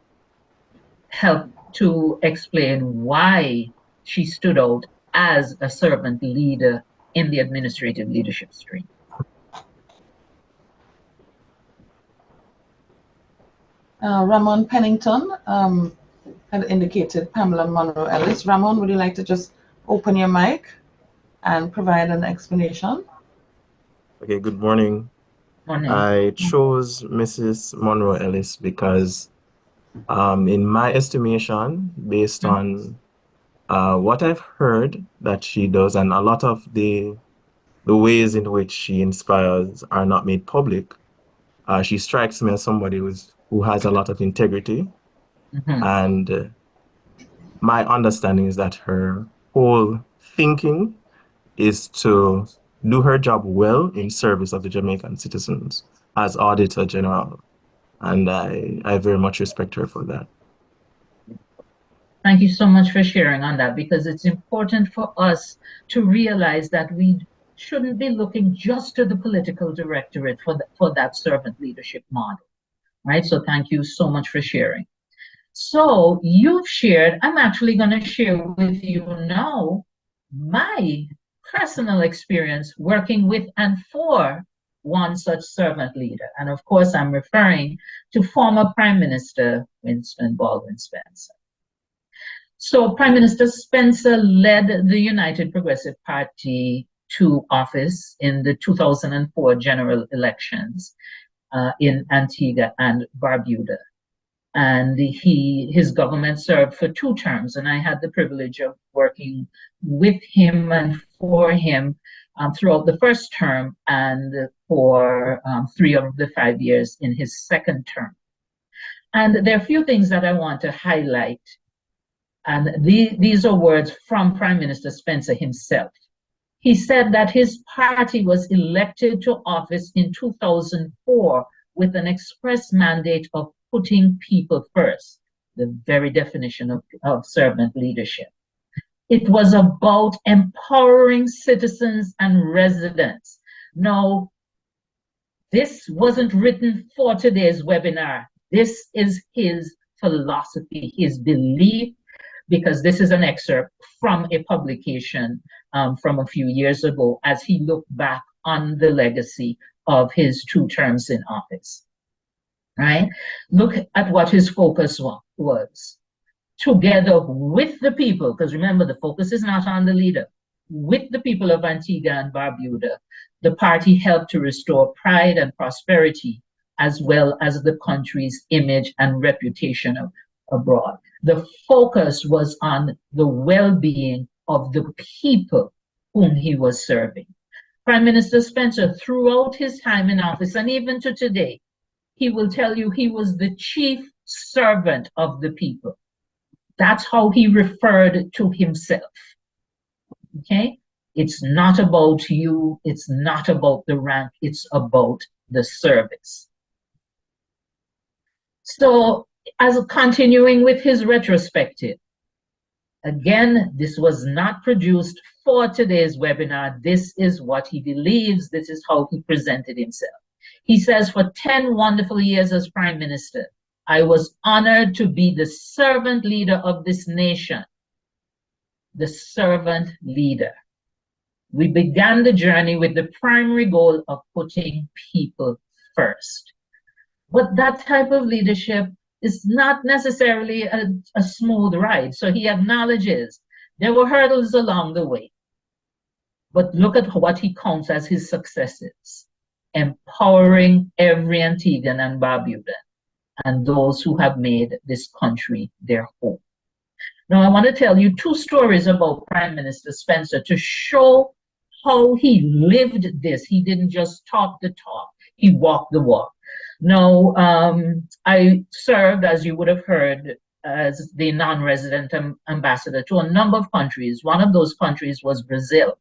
help to explain why she stood out as a servant leader in the administrative leadership stream? Ramon Pennington had indicated Pamela Monroe Ellis. Ramon, would you like to just open your mic and provide an explanation? Okay, good morning. Morning. I chose Mrs. Monroe Ellis because, in my estimation, based on what I've heard that she does, and a lot of the ways in which she inspires are not made public, she strikes me as somebody who has a lot of integrity. And my understanding is that her whole thinking is to do her job well in service of the Jamaican citizens as Auditor General. And I very much respect her for that. Thank you so much for sharing on that, because it's important for us to realize that we shouldn't be looking just to the political directorate for that servant leadership model, right? So thank you so much for sharing. So you've shared, I'm actually going to share with you now my personal experience working with and for one such servant leader. And of course, I'm referring to former Prime Minister Winston Baldwin Spencer. So Prime Minister Spencer led the United Progressive Party to office in the 2004 general elections in Antigua and Barbuda. And his government served for 2 terms, and I had the privilege of working with him and for him throughout the first term and for 3 of the 5 years in his second term. And there are a few things that I want to highlight, and these are words from Prime Minister Spencer himself. He said that his party was elected to office in 2004 with an express mandate of putting people first, the very definition of servant leadership. It was about empowering citizens and residents. Now, this wasn't written for today's webinar. This is his philosophy, his belief, because this is an excerpt from a publication from a few years ago as he looked back on the legacy of his 2 terms in office. Right? Look at what his focus was. Together with the people, because remember, the focus is not on the leader, with the people of Antigua and Barbuda, the party helped to restore pride and prosperity, as well as the country's image and reputation abroad. The focus was on the well-being of the people whom he was serving. Prime Minister Spencer, throughout his time in office, and even to today, he will tell you he was the chief servant of the people. That's how he referred to himself. Okay? It's not about you, it's not about the rank, it's about the service. So, as continuing with his retrospective, again, this was not produced for today's webinar. This is what he believes, this is how he presented himself. He says, for 10 wonderful years as Prime Minister, I was honored to be the servant leader of this nation. The servant leader. We began the journey with the primary goal of putting people first. But that type of leadership is not necessarily a smooth ride. So he acknowledges there were hurdles along the way. But look at what he counts as his successes. Empowering every Antiguan and Barbudan and those who have made this country their home. Now, I want to tell you 2 stories about Prime Minister Spencer to show how he lived this. He didn't just talk the talk, he walked the walk. Now, I served, as you would have heard, as the non-resident ambassador to a number of countries. One of those countries was Brazil.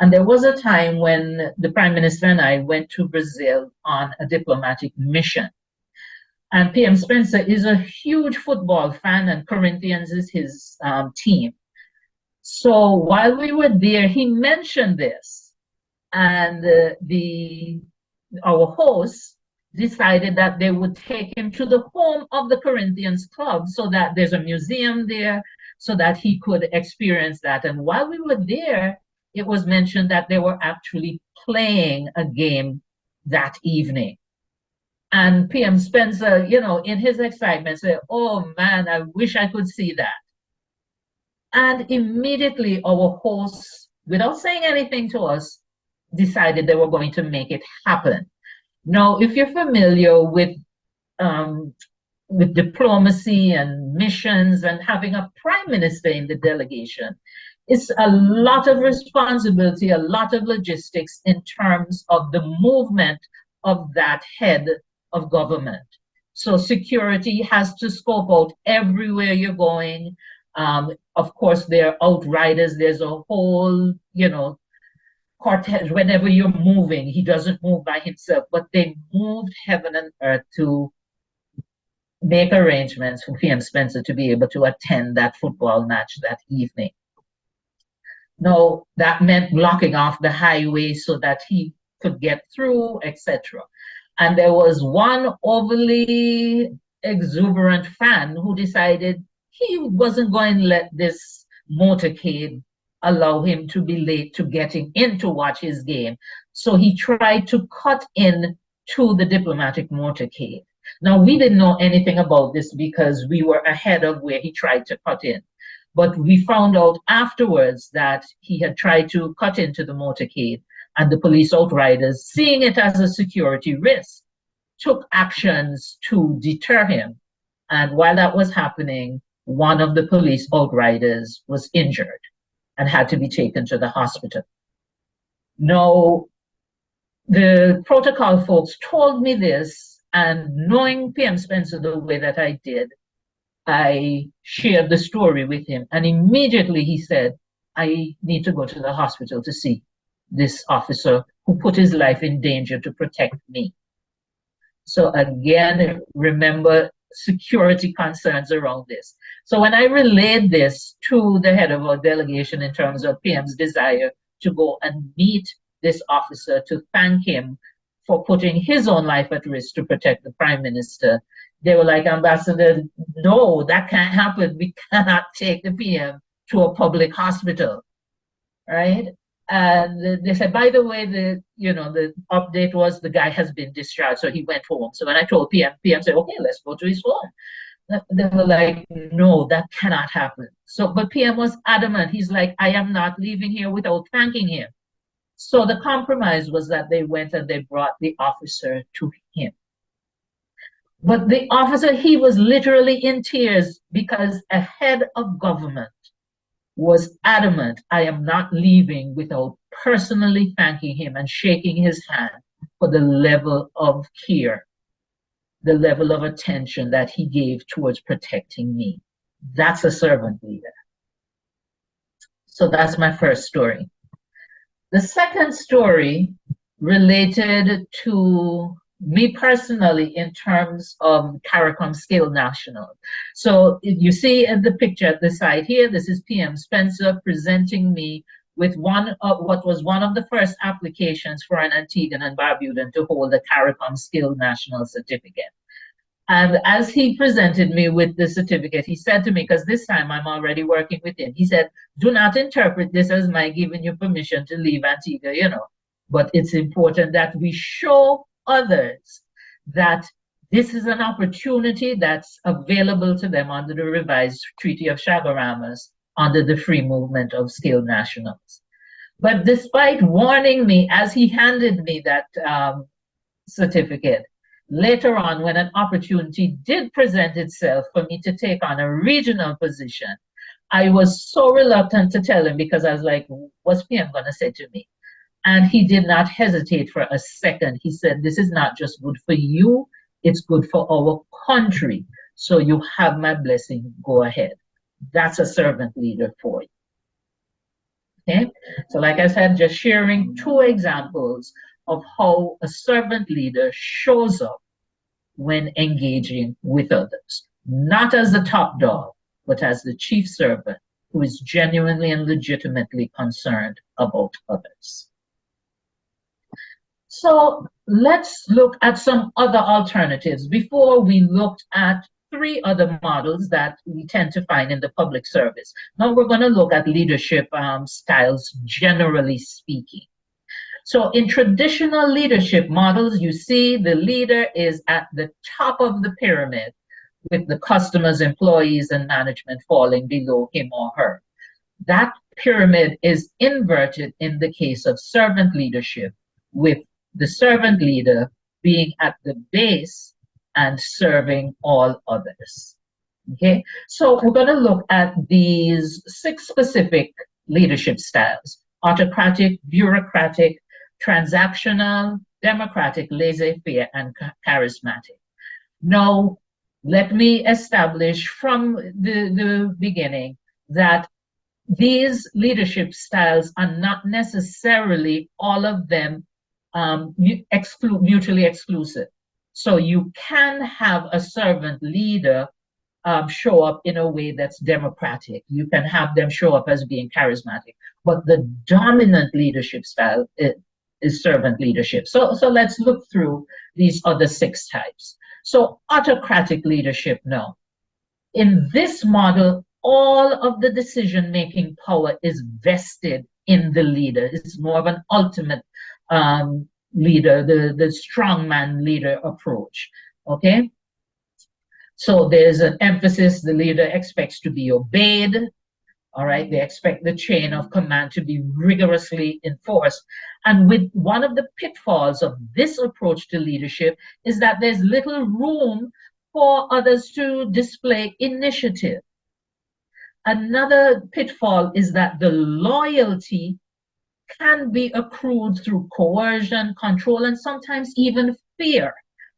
And there was a time when the Prime Minister and I went to Brazil on a diplomatic mission. And PM Spencer is a huge football fan, and Corinthians is his team. So while we were there, he mentioned this, and our hosts decided that they would take him to the home of the Corinthians club, so that there's a museum there, so that he could experience that. And while we were there, it was mentioned that they were actually playing a game that evening. And PM Spencer, you know, in his excitement said, oh man, I wish I could see that. And immediately our hosts, without saying anything to us, decided they were going to make it happen. Now, if you're familiar with diplomacy and missions and having a prime minister in the delegation, it's a lot of responsibility, a lot of logistics in terms of the movement of that head of government. So security has to scope out everywhere you're going. Of course, there are outriders. There's a whole, you know, cortege. Whenever you're moving, he doesn't move by himself, but they moved heaven and earth to make arrangements for PM Spencer to be able to attend that football match that evening. Now, that meant blocking off the highway so that he could get through, etc. And there was one overly exuberant fan who decided he wasn't going to let this motorcade allow him to be late to getting in to watch his game. So he tried to cut in to the diplomatic motorcade. Now, we didn't know anything about this because we were ahead of where he tried to cut in. But we found out afterwards that he had tried to cut into the motorcade, and the police outriders, seeing it as a security risk, took actions to deter him. And while that was happening, one of the police outriders was injured and had to be taken to the hospital. Now, the protocol folks told me this, and knowing PM Spencer the way that I did, I shared the story with him, and immediately he said, I need to go to the hospital to see this officer who put his life in danger to protect me. So again, remember security concerns around this. So when I relayed this to the head of our delegation in terms of PM's desire to go and meet this officer to thank him for putting his own life at risk to protect the Prime Minister, they were like, Ambassador, no, that can't happen. We cannot take the PM to a public hospital, right? And they said, by the way, the update was the guy has been discharged, so he went home. So when I told PM said, okay, let's go to his home. They were like, no, that cannot happen. So, but PM was adamant. He's like, I am not leaving here without thanking him. So the compromise was that they went and they brought the officer to him. But the officer, he was literally in tears because a head of government was adamant, I am not leaving without personally thanking him and shaking his hand for the level of care the level of attention that he gave towards protecting me. That's a servant leader. So that's my first story. The second story related to me personally in terms of CARICOM Scale National. So you see in the picture at the side here, this is PM Spencer presenting me with one of what was one of the first applications for an Antiguan and Barbudan to hold a CARICOM Scale National certificate. And as he presented me with the certificate, he said to me, because this time I'm already working with him, he said, do not interpret this as my giving you permission to leave Antigua, you know, but it's important that we show others that this is an opportunity that's available to them under the revised Treaty of Chaguaramas under the free movement of skilled nationals. But despite warning me as he handed me that certificate, later on, when an opportunity did present itself for me to take on a regional position, I was so reluctant to tell him because I was like, what's PM going to say to me? And he did not hesitate for a second. He said, this is not just good for you, it's good for our country. So you have my blessing, go ahead. That's a servant leader for you. Okay, so like I said, just sharing two examples of how a servant leader shows up when engaging with others, not as the top dog, but as the chief servant who is genuinely and legitimately concerned about others. So let's look at some other alternatives before we looked at three other models that we tend to find in the public service. Now we're going to look at leadership styles, generally speaking. So in traditional leadership models, you see the leader is at the top of the pyramid with the customers, employees, and management falling below him or her. That pyramid is inverted in the case of servant leadership, with the servant leader being at the base and serving all others. Okay, so we're going to look at these 6 specific leadership styles: autocratic, bureaucratic, transactional, democratic, laissez-faire, and charismatic. Now, let me establish from the beginning that these leadership styles are not necessarily all of them mutually exclusive. So you can have a servant leader show up in a way that's democratic. You can have them show up as being charismatic, but the dominant leadership style is servant leadership. So let's look through these other 6 types. So autocratic leadership now. In this model, all of the decision-making power is vested in the leader. It's more of an ultimate leader, the strongman leader approach, okay? So there's an emphasis, the leader expects to be obeyed, all right? They expect the chain of command to be rigorously enforced. And with one of the pitfalls of this approach to leadership is that there's little room for others to display initiative. Another pitfall is that the loyalty can be accrued through coercion, control, and sometimes even fear.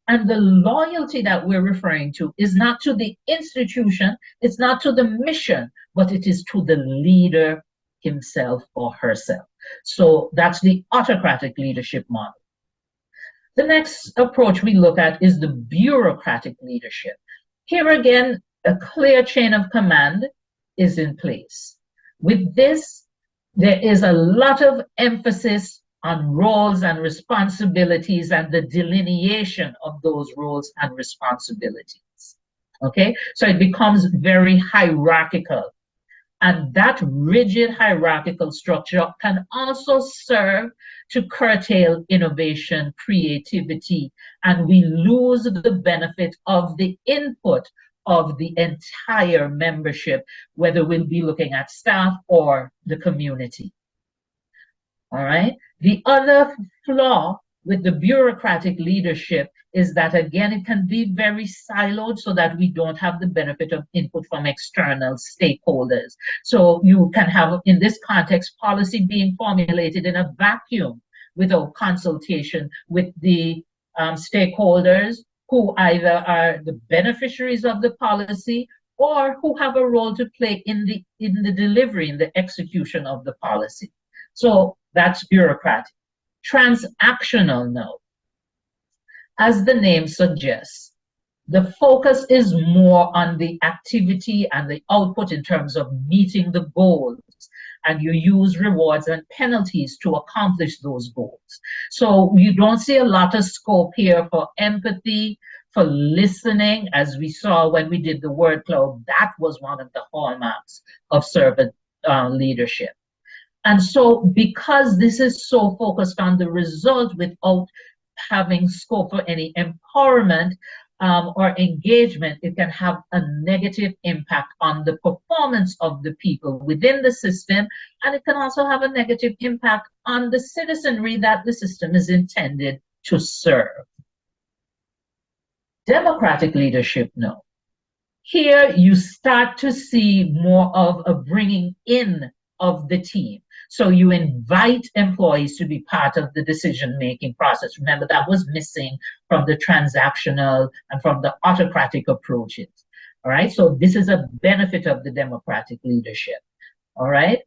And the loyalty that we're referring to is not to the institution, it's not to the mission, but it is to the leader himself or herself. So that's the autocratic leadership model. The next approach we look at is the bureaucratic leadership. Here again, a clear chain of command is in place. With this, there is a lot of emphasis on roles and responsibilities and the delineation of those roles and responsibilities. Okay, so it becomes very hierarchical. And that rigid hierarchical structure can also serve to curtail innovation, creativity, and we lose the benefit of the input of the entire membership, whether we'll be looking at staff or the community. All right. The other flaw with the bureaucratic leadership is that, again, it can be very siloed so that we don't have the benefit of input from external stakeholders. So you can have, in this context, policy being formulated in a vacuum without consultation with the stakeholders who either are the beneficiaries of the policy or who have a role to play in the delivery, in the execution of the policy. So that's bureaucratic. Transactional now. As the name suggests, the focus is more on the activity and the output in terms of meeting the goals, and you use rewards and penalties to accomplish those goals. So you don't see a lot of scope here for empathy, for listening, as we saw when we did the word cloud. That was one of the hallmarks of servant leadership. And so because this is so focused on the result without having scope for any empowerment or engagement, it can have a negative impact on the performance of the people within the system, and it can also have a negative impact on the citizenry that the system is intended to serve. Democratic leadership, no. Here you start to see more of a bringing in of the team. So you invite employees to be part of the decision-making process. Remember, that was missing from the transactional and from the autocratic approaches. All right, so this is a benefit of the democratic leadership. All right.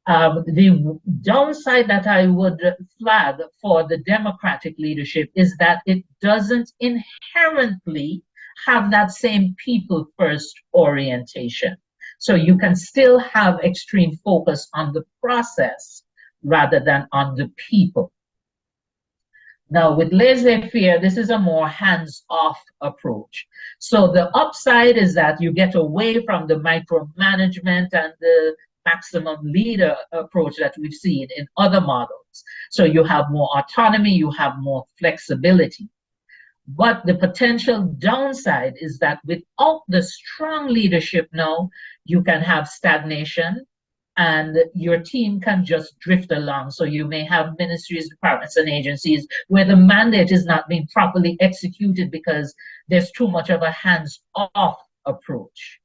The downside that I would flag for the democratic leadership is that it doesn't inherently have that same people first orientation. So you can still have extreme focus on the process rather than on the people. Now with laissez-faire, this is a more hands-off approach. So the upside is that you get away from the micromanagement and the maximum leader approach that we've seen in other models. So you have more autonomy, you have more flexibility. But the potential downside is that without the strong leadership now, you can have stagnation and your team can just drift along. So you may have ministries, departments, and agencies where the mandate is not being properly executed because there's too much of a hands-off approach.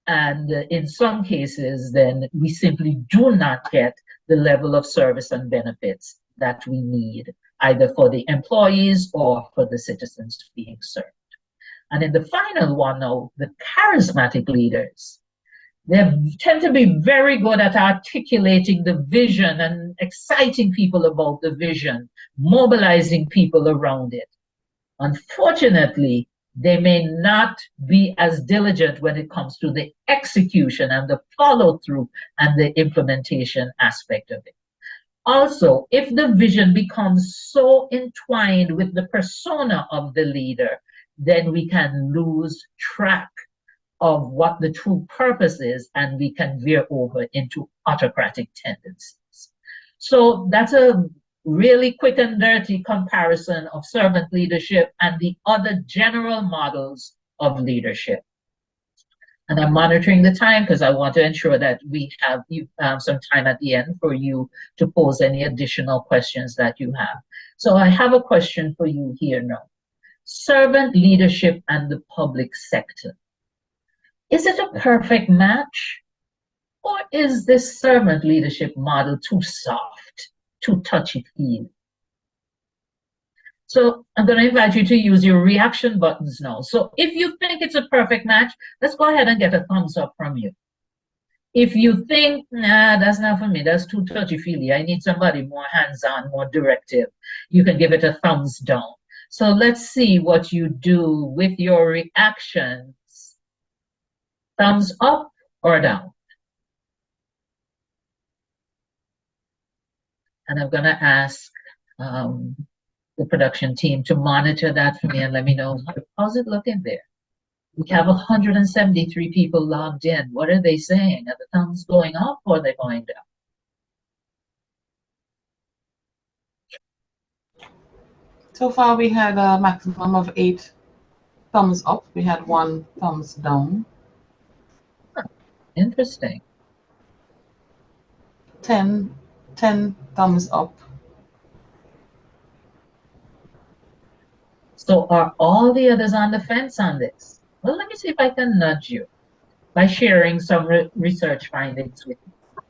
And in some cases, then we simply do not get the level of service and benefits that we need, either for the employees or for the citizens being served. And in the final one now, the charismatic leaders, they tend to be very good at articulating the vision and exciting people about the vision, mobilizing people around it. Unfortunately, they may not be as diligent when it comes to the execution and the follow-through and the implementation aspect of it. Also, if the vision becomes so entwined with the persona of the leader, then we can lose track of what the true purpose is, and we can veer over into autocratic tendencies. So that's a really quick and dirty comparison of servant leadership and the other general models of leadership. And I'm monitoring the time because I want to ensure that we have some time at the end for you to pose any additional questions that you have. So I have a question for you here now. Servant leadership and the public sector. Is it a perfect match? Or is this servant leadership model too soft, too touchy-feely? So I'm going to invite you to use your reaction buttons now. So if you think it's a perfect match, let's go ahead and get a thumbs up from you. If you think, nah, that's not for me, that's too touchy-feely, I need somebody more hands-on, more directive, you can give it a thumbs down. So let's see what you do with your reactions. Thumbs up or down? And I'm going to ask the production team to monitor that for me and let me know how's it looking there. We have 173 people logged in. What are they saying? Are the thumbs going up or are they going down? So far, we had a maximum of 8 thumbs up. We had 1 thumbs down. Huh. Interesting. 10 thumbs up. So are all the others on the fence on this? Well, let me see if I can nudge you by sharing some research findings with you.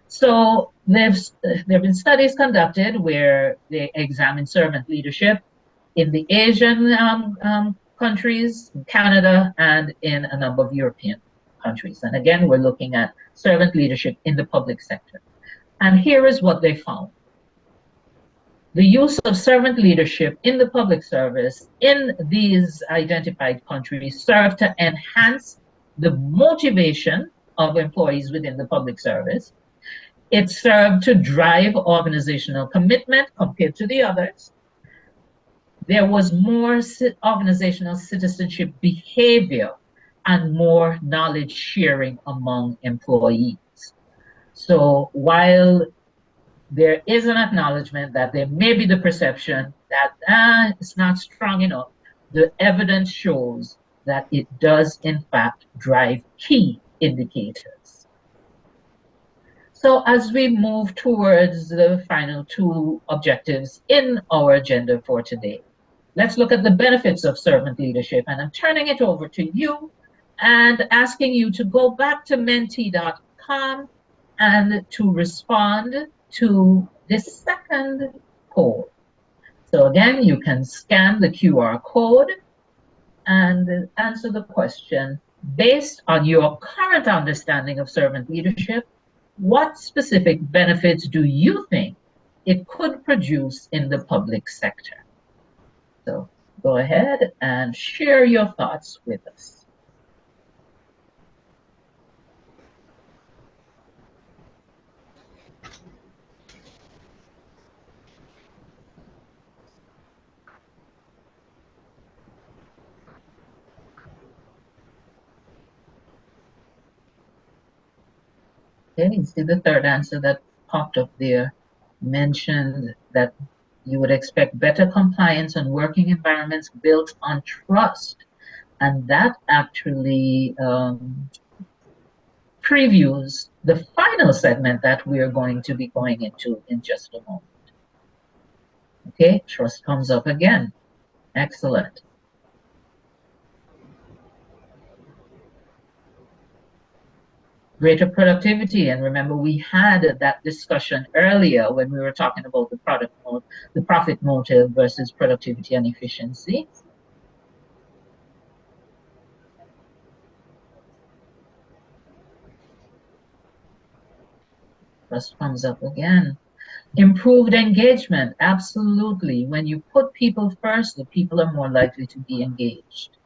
So there have been studies conducted where they examine servant leadership in the Asian countries, Canada, and in a number of European countries. And again, we're looking at servant leadership in the public sector. And here is what they found. The use of servant leadership in the public service in these identified countries served to enhance the motivation of employees within the public service. It served to drive organizational commitment compared to the others. There was more organizational citizenship behavior and more knowledge sharing among employees. So while there is an acknowledgement that there may be the perception that it's not strong enough, the evidence shows that it does in fact drive key indicators. So as we move towards the final two objectives in our agenda for today, let's look at the benefits of servant leadership. And I'm turning it over to you and asking you to go back to menti.com and to respond to this second poll. So again, you can scan the QR code and answer the question, based on your current understanding of servant leadership, what specific benefits do you think it could produce in the public sector? So go ahead and share your thoughts with us. Okay, you see the third answer that popped up there mentioned that you would expect better compliance and working environments built on trust. And that actually previews the final segment that we are going to be going into in just a moment. Okay, trust comes up again. Excellent. Greater productivity, and remember we had that discussion earlier when we were talking about the profit motive versus productivity and efficiency. Trust comes up again. Improved engagement, absolutely. When you put people first, the people are more likely to be engaged.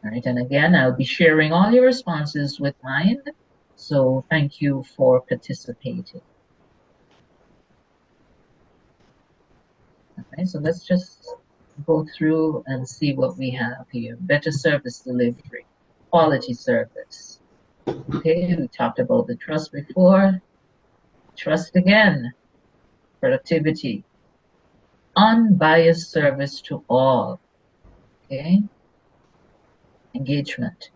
All right, and again, I'll be sharing all your responses with mine. So thank you for participating. Okay, so let's just go through and see what we have here. Better service delivery, quality service. Okay, we talked about the trust before. Trust again, productivity, unbiased service to all. Okay, engagement.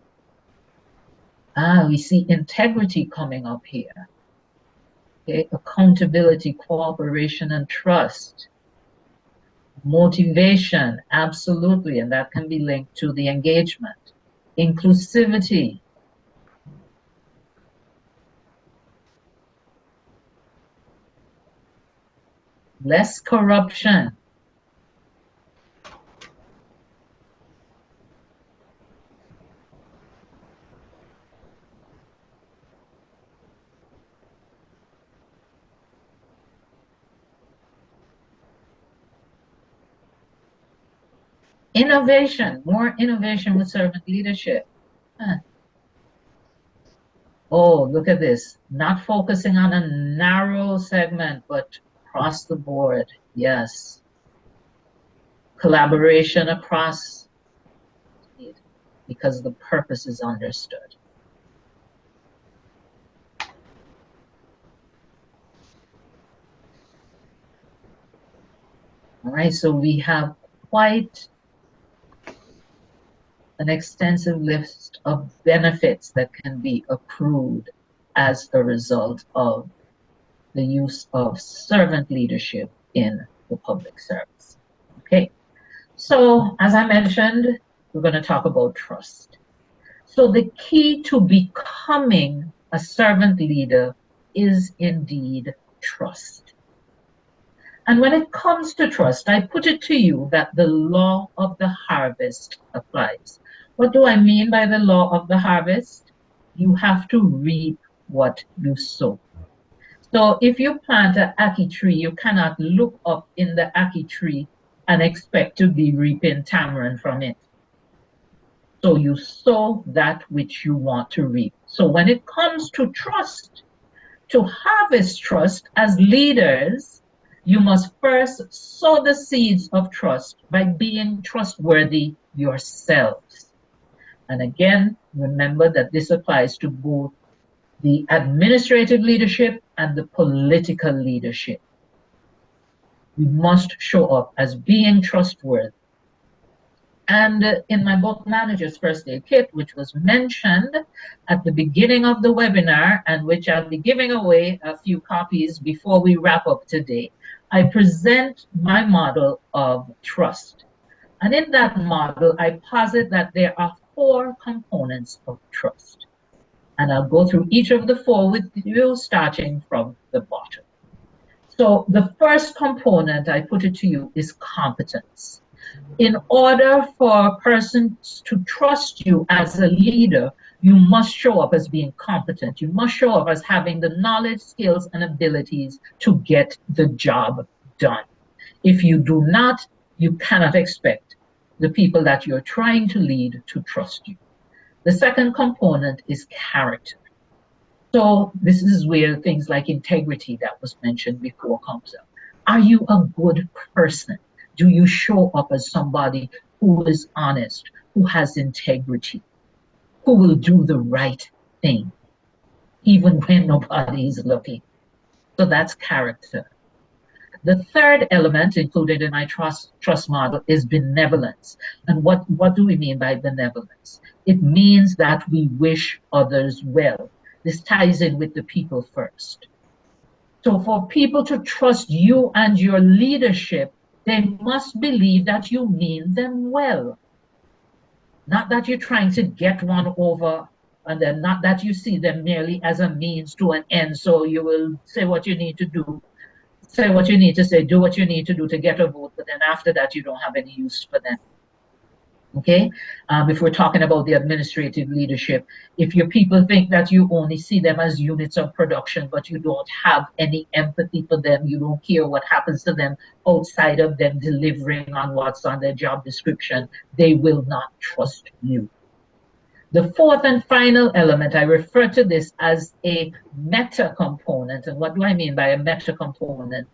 We see integrity coming up here. Okay, accountability, cooperation, and trust. Motivation, absolutely, and that can be linked to the engagement. Inclusivity. Less corruption. Innovation, more innovation with servant leadership. Oh, look at this. Not focusing on a narrow segment, but across the board. Yes. Collaboration across, because the purpose is understood. All right, so we have quite an extensive list of benefits that can be accrued as a result of the use of servant leadership in the public service. Okay, so as I mentioned, we're going to talk about trust. So the key to becoming a servant leader is indeed trust. And when it comes to trust, I put it to you that the law of the harvest applies. What do I mean by the law of the harvest? You have to reap what you sow. So if you plant an ackee tree, you cannot look up in the ackee tree and expect to be reaping tamarind from it. So you sow that which you want to reap. So when it comes to trust, to harvest trust as leaders, you must first sow the seeds of trust by being trustworthy yourselves. And again, remember that this applies to both the administrative leadership and the political leadership. We must show up as being trustworthy. And in my book, Manager's First Aid Kit, which was mentioned at the beginning of the webinar, and which I'll be giving away a few copies before we wrap up today, I present my model of trust. And in that model, I posit that there are 4 components of trust. And I'll go through each of the 4 with you, starting from the bottom. So the first component, I put it to you, is competence. In order for persons to trust you as a leader, you must show up as being competent. You must show up as having the knowledge, skills, and abilities to get the job done. If you do not, you cannot expect the people that you're trying to lead to trust you. The second component is character. So this is where things like integrity that was mentioned before comes up. Are you a good person? Do you show up as somebody who is honest, who has integrity, who will do the right thing, even when nobody is looking? So that's character. The third element included in my trust model is benevolence. And what do we mean by benevolence? It means that we wish others well. This ties in with the people first. So for people to trust you and your leadership, they must believe that you mean them well. Not that you're trying to get one over, and then not that you see them merely as a means to an end. So you will say what you need to do, say what you need to say, do what you need to do to get a vote, but then after that, you don't have any use for them. Okay? If we're talking about the administrative leadership, if your people think that you only see them as units of production, but you don't have any empathy for them, you don't care what happens to them outside of them delivering on what's on their job description, they will not trust you. The fourth and final element, I refer to this as a meta component. And what do I mean by a meta component?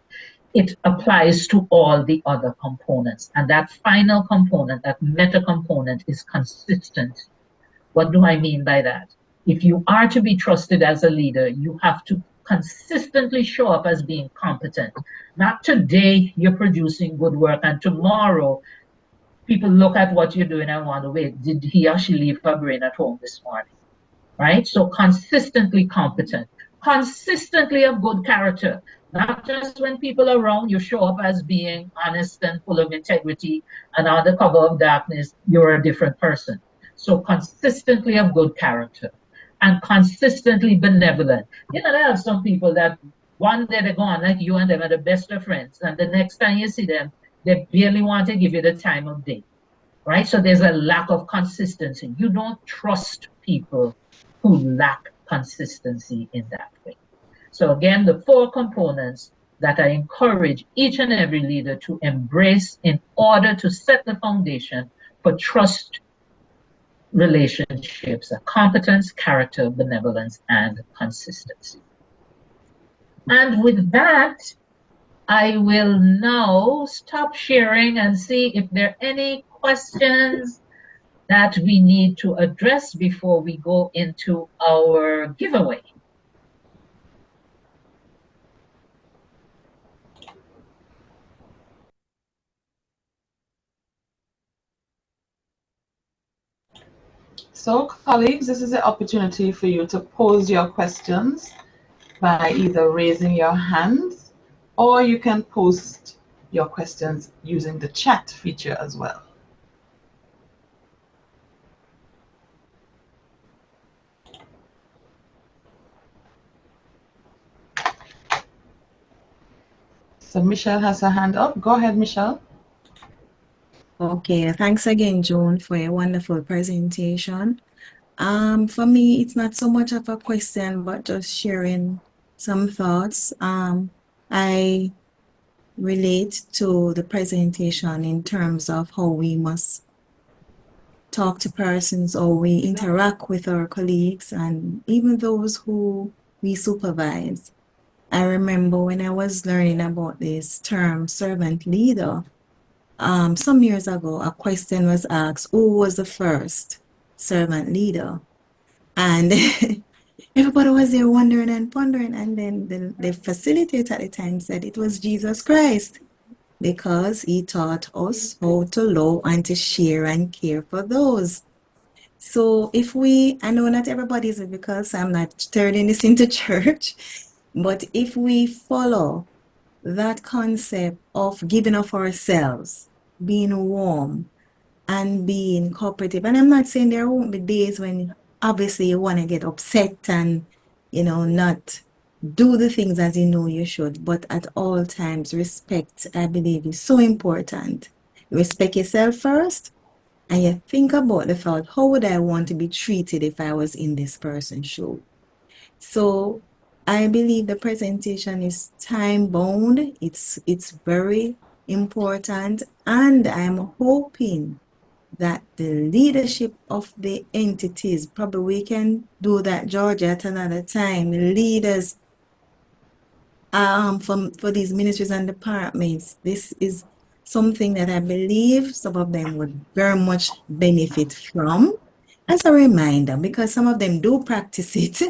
It applies to all the other components. And that final component, that meta component, is consistency. What do I mean by that? If you are to be trusted as a leader, you have to consistently show up as being competent. Not today you're producing good work and tomorrow people look at what you're doing and wonder, wait, did he or she leave her brain at home this morning? Right? So consistently competent, consistently of good character. Not just when people are around, you show up as being honest and full of integrity, and under cover of darkness, you're a different person. So consistently of good character and consistently benevolent. You know, there are some people that one day they go on like you and them are the best of friends, and the next time you see them, they barely want to give you the time of day, right? So there's a lack of consistency. You don't trust people who lack consistency in that way. So again, the 4 components that I encourage each and every leader to embrace in order to set the foundation for trust relationships are competence, character, benevolence, and consistency. And with that, I will now stop sharing and see if there are any questions that we need to address before we go into our giveaway. So, colleagues, this is the opportunity for you to pose your questions by either raising your hands, or you can post your questions using the chat feature as well. So Michelle has her hand up. Go ahead, Michelle. Okay, thanks again, Joan, for a wonderful presentation. For me, it's not so much of a question, but just sharing some thoughts. I relate to the presentation in terms of how we must talk to persons or we interact with our colleagues and even those who we supervise. I remember when I was learning about this term servant leader, some years ago, a question was asked, who was the first servant leader? And everybody was there wondering and pondering. And then the facilitator at the time said it was Jesus Christ because he taught us how to love and to share and care for those. So if I know not everybody is it because I'm not turning this into church, but if we follow that concept of giving of ourselves, being warm, and being cooperative. And I'm not saying there won't be days when obviously you want to get upset and, not do the things as you know you should. But at all times, respect, I believe, is so important. Respect yourself first, and you think about the thought, how would I want to be treated if I was in this person's shoe? So I believe the presentation is time bound. It's very important, and I'm hoping that the leadership of the entities, probably we can do that, Georgia, at another time. Leaders for these ministries and departments, this is something that I believe some of them would very much benefit from as a reminder, because some of them do practice it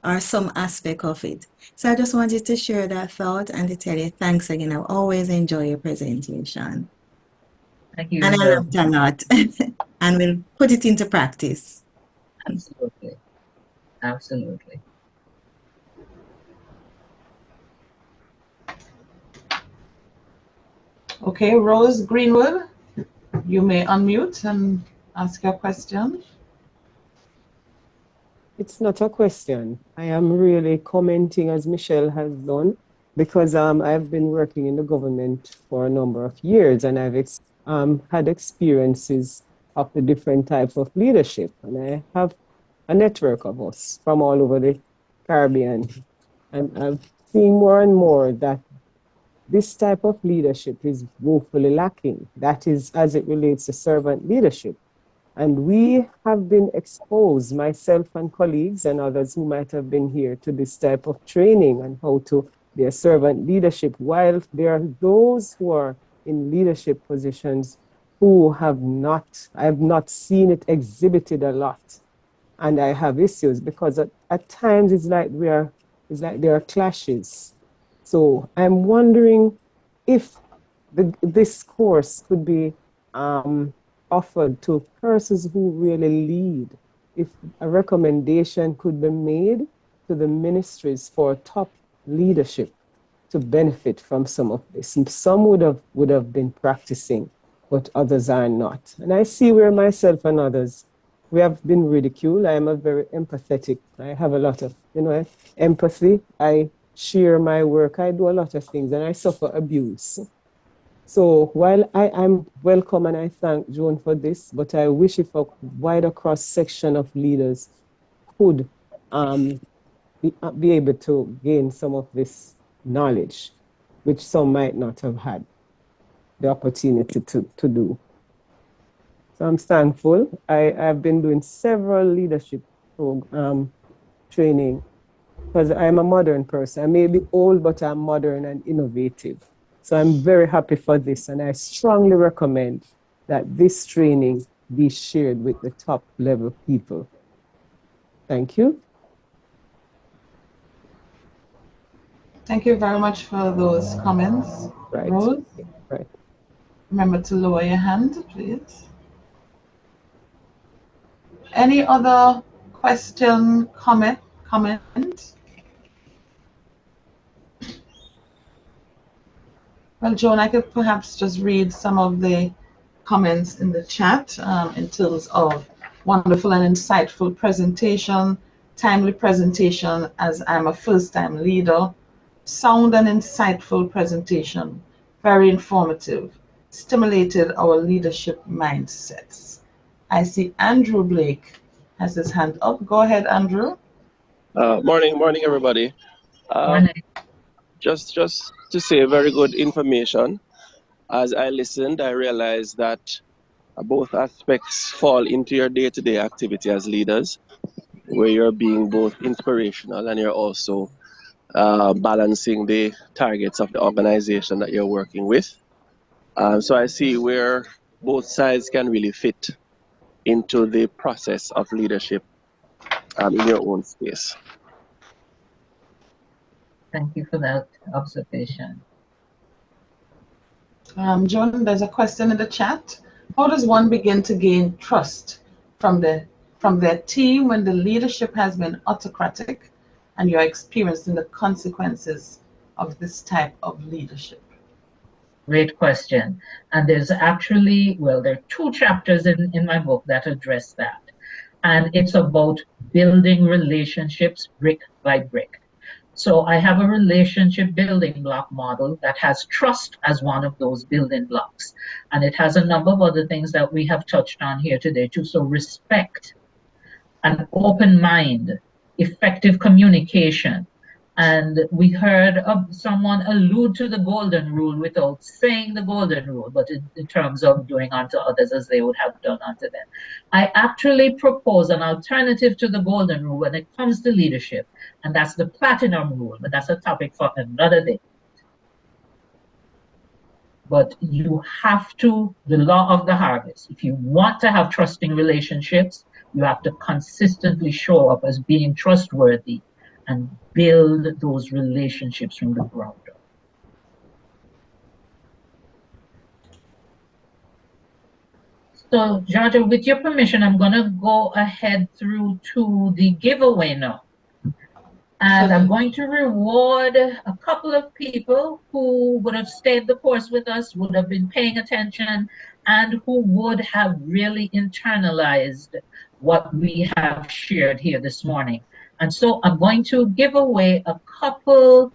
or some aspect of it. So I just wanted to share that thought and to tell you thanks again. I always enjoy your presentation. Thank you And I very learned a lot and we'll put it into practice. Absolutely. Absolutely. Okay, Rose Greenwood, you may unmute and ask your question. It's not a question. I am really commenting as Michelle has done because I've been working in the government for a number of years and I've had experiences of the different types of leadership. And I have a network of us from all over the Caribbean. And I've seen more and more that this type of leadership is woefully lacking. That is as it relates to servant leadership. And we have been exposed, myself and colleagues and others who might have been here, to this type of training and how to be a servant leadership, while there are those who are in leadership positions who I have not seen it exhibited a lot. And I have issues because at times it's like there are clashes. So I'm wondering if this course could be offered to persons who really lead, if a recommendation could be made to the ministries for top leadership to benefit from some of this. Some would have been practicing, but others are not. And I see where myself and others, we have been ridiculed. I am a very empathetic, I have a lot of, empathy. I share my work, I do a lot of things, and I suffer abuse. So while I'm welcome and I thank Joan for this, but I wish if a wider cross-section of leaders could be able to gain some of this knowledge, which some might not have had the opportunity to do. So I'm thankful. I've been doing several leadership training because I'm a modern person. I may be old, but I'm modern and innovative. So I'm very happy for this, and I strongly recommend that this training be shared with the top level people. Thank you. Thank you very much for those comments, Right. Rose. Right. Remember to lower your hand, please. Any other question, comment? Well, Joan, I could perhaps just read some of the comments in the chat in terms of wonderful and insightful presentation, timely presentation, as I'm a first-time leader. Sound and insightful presentation, very informative, stimulated our leadership mindsets. I see Andrew Blake has his hand up. Go ahead, Andrew. Morning, everybody. Um, Morning. just to say, very good information. As I listened, I realized that both aspects fall into your day-to-day activity as leaders, where you're being both inspirational and you're also balancing the targets of the organization that you're working with. So I see where both sides can really fit into the process of leadership in your own space. Thank you for that observation. Joan, there's a question in the chat. How does one begin to gain trust from their team when the leadership has been autocratic and you're experiencing the consequences of this type of leadership? Great question. And there's actually, well, there are 2 chapters in my book that address that. And it's about building relationships brick by brick. So I have a relationship building block model that has trust as one of those building blocks. And it has a number of other things that we have touched on here today too. So respect, an open mind, effective communication. And we heard of someone allude to the golden rule without saying the golden rule, but in terms of doing unto others as they would have done unto them. I actually propose an alternative to the golden rule when it comes to leadership, and that's the platinum rule, but that's a topic for another day. But you have to, the law of the harvest, if you want to have trusting relationships, you have to consistently show up as being trustworthy and build those relationships from the ground up. So, Georgia, with your permission, I'm going to go ahead through to the giveaway now. And I'm going to reward a couple of people who would have stayed the course with us, would have been paying attention, and who would have really internalized what we have shared here this morning. And so I'm going to give away a couple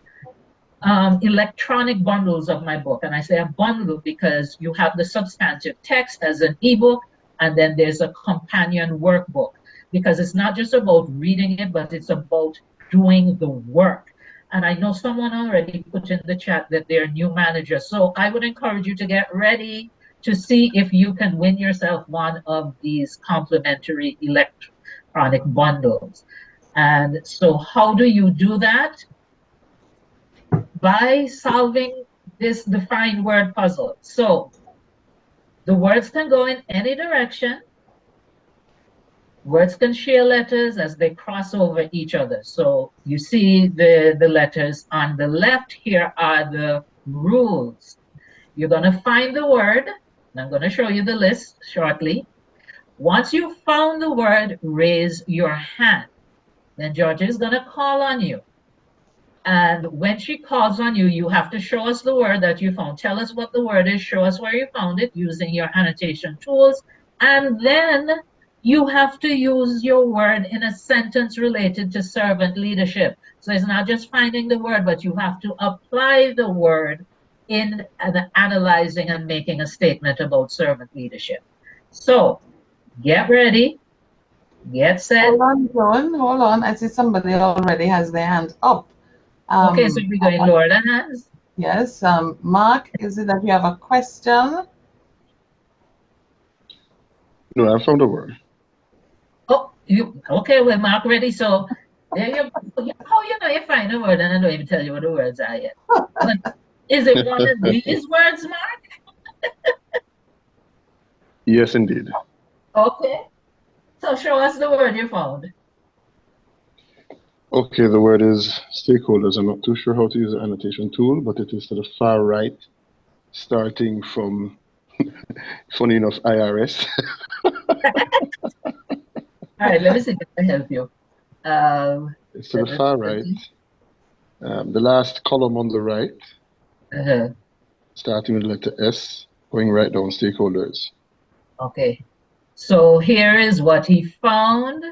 electronic bundles of my book. And I say a bundle because you have the substantive text as an ebook, and then there's a companion workbook. Because it's not just about reading it, but it's about doing the work. And I know someone already put in the chat that they're a new manager. So I would encourage you to get ready to see if you can win yourself one of these complimentary electronic bundles. And so how do you do that? By solving this defined word puzzle. So the words can go in any direction. Words can share letters as they cross over each other. So you see the letters on the left here are the rules. You're going to find the word, and I'm going to show you the list shortly. Once you've found the word, raise your hand. Then Georgia is going to call on you. And when she calls on you, you have to show us the word that you found. Tell us what the word is, show us where you found it using your annotation tools, and then you have to use your word in a sentence related to servant leadership. So it's not just finding the word, but you have to apply the word in analyzing and making a statement about servant leadership. So get ready, get set. Hold on, Joan, hold on. I see somebody already has their hand up. Okay, so we're going lower the hands. Yes, Mark, is it that you have a question? No, I found a word. Oh, you okay? Well, Mark, ready? So there you go. How you know you find a word and I don't even tell you what the words are yet. But is it one of these words, Mark? Yes, indeed. Okay. So show us the word you found. Okay, the word is stakeholders. I'm not too sure how to use the annotation tool, but it is to the far right, starting from, funny enough, IRS. All right, let me see if I can help you. It's to the far right. The last column on the right, starting with the letter S, going right down, stakeholders. Okay. So here is what he found.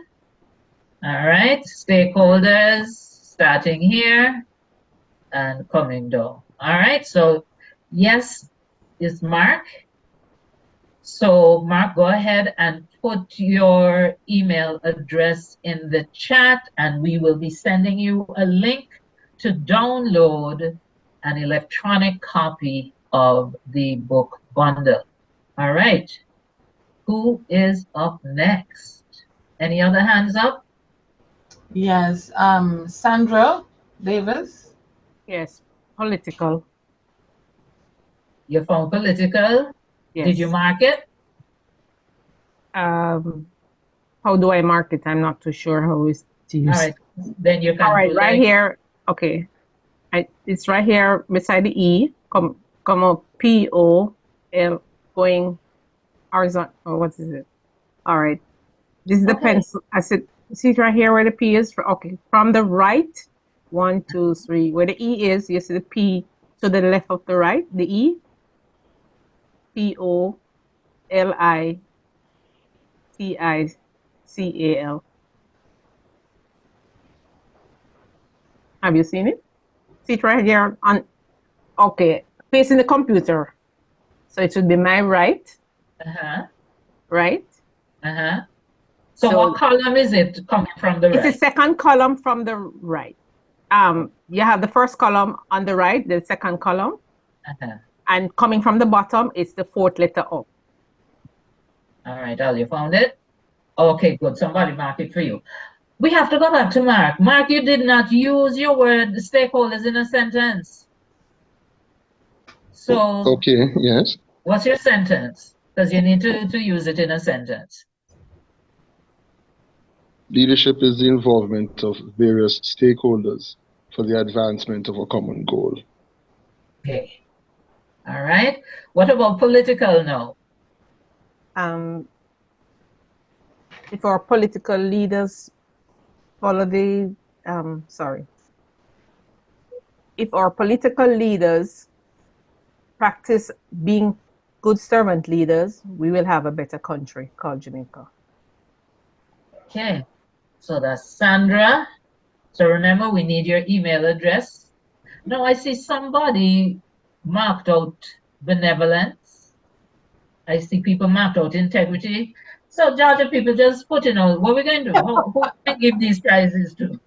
All right, stakeholders, starting here. and coming down. All right, so yes is Mark. So Mark, go ahead and put your email address in the chat, and we will be sending you a link to download an electronic copy of the book bundle. All right, who is up next? Any other hands up? Yes, Sandra Davis. Yes, political. You found political. Did you Yes. mark it? How do I mark it? I'm not too sure how it's to use. All right, then you can. All right, right here. Okay, it's right here beside the E. Come up POL going horizontal. Oh, what is it? All right, this is the pencil. I said, see it right here where the P is. Okay, from the right, 1, 2, 3. Where the E is, you see the P to the left of the right. The E. POLITICAL. Have you seen it? See it right here on, okay, facing the computer. So it should be my right. Right? So what column is it coming from the right? It's the second column from the right. You have the first column on the right, the second column. And coming from the bottom, it's the fourth letter up. All right, Al, you found it? Okay, good. Somebody mark it for you. We have to go back to Mark. Mark, you did not use your word stakeholders in a sentence. So, okay, yes. What's your sentence? Because you need to use it in a sentence. Leadership is the involvement of various stakeholders for the advancement of a common goal. Okay. All right. What about political now? If our political leaders follow the, if our political leaders practice being good servant leaders, we will have a better country called Jamaica. Okay. So that's Sandra. So remember, we need your email address. Now I see somebody marked out benevolence. I see people marked out integrity. So Georgia people just put in what we're going to do. Who can give these prizes to?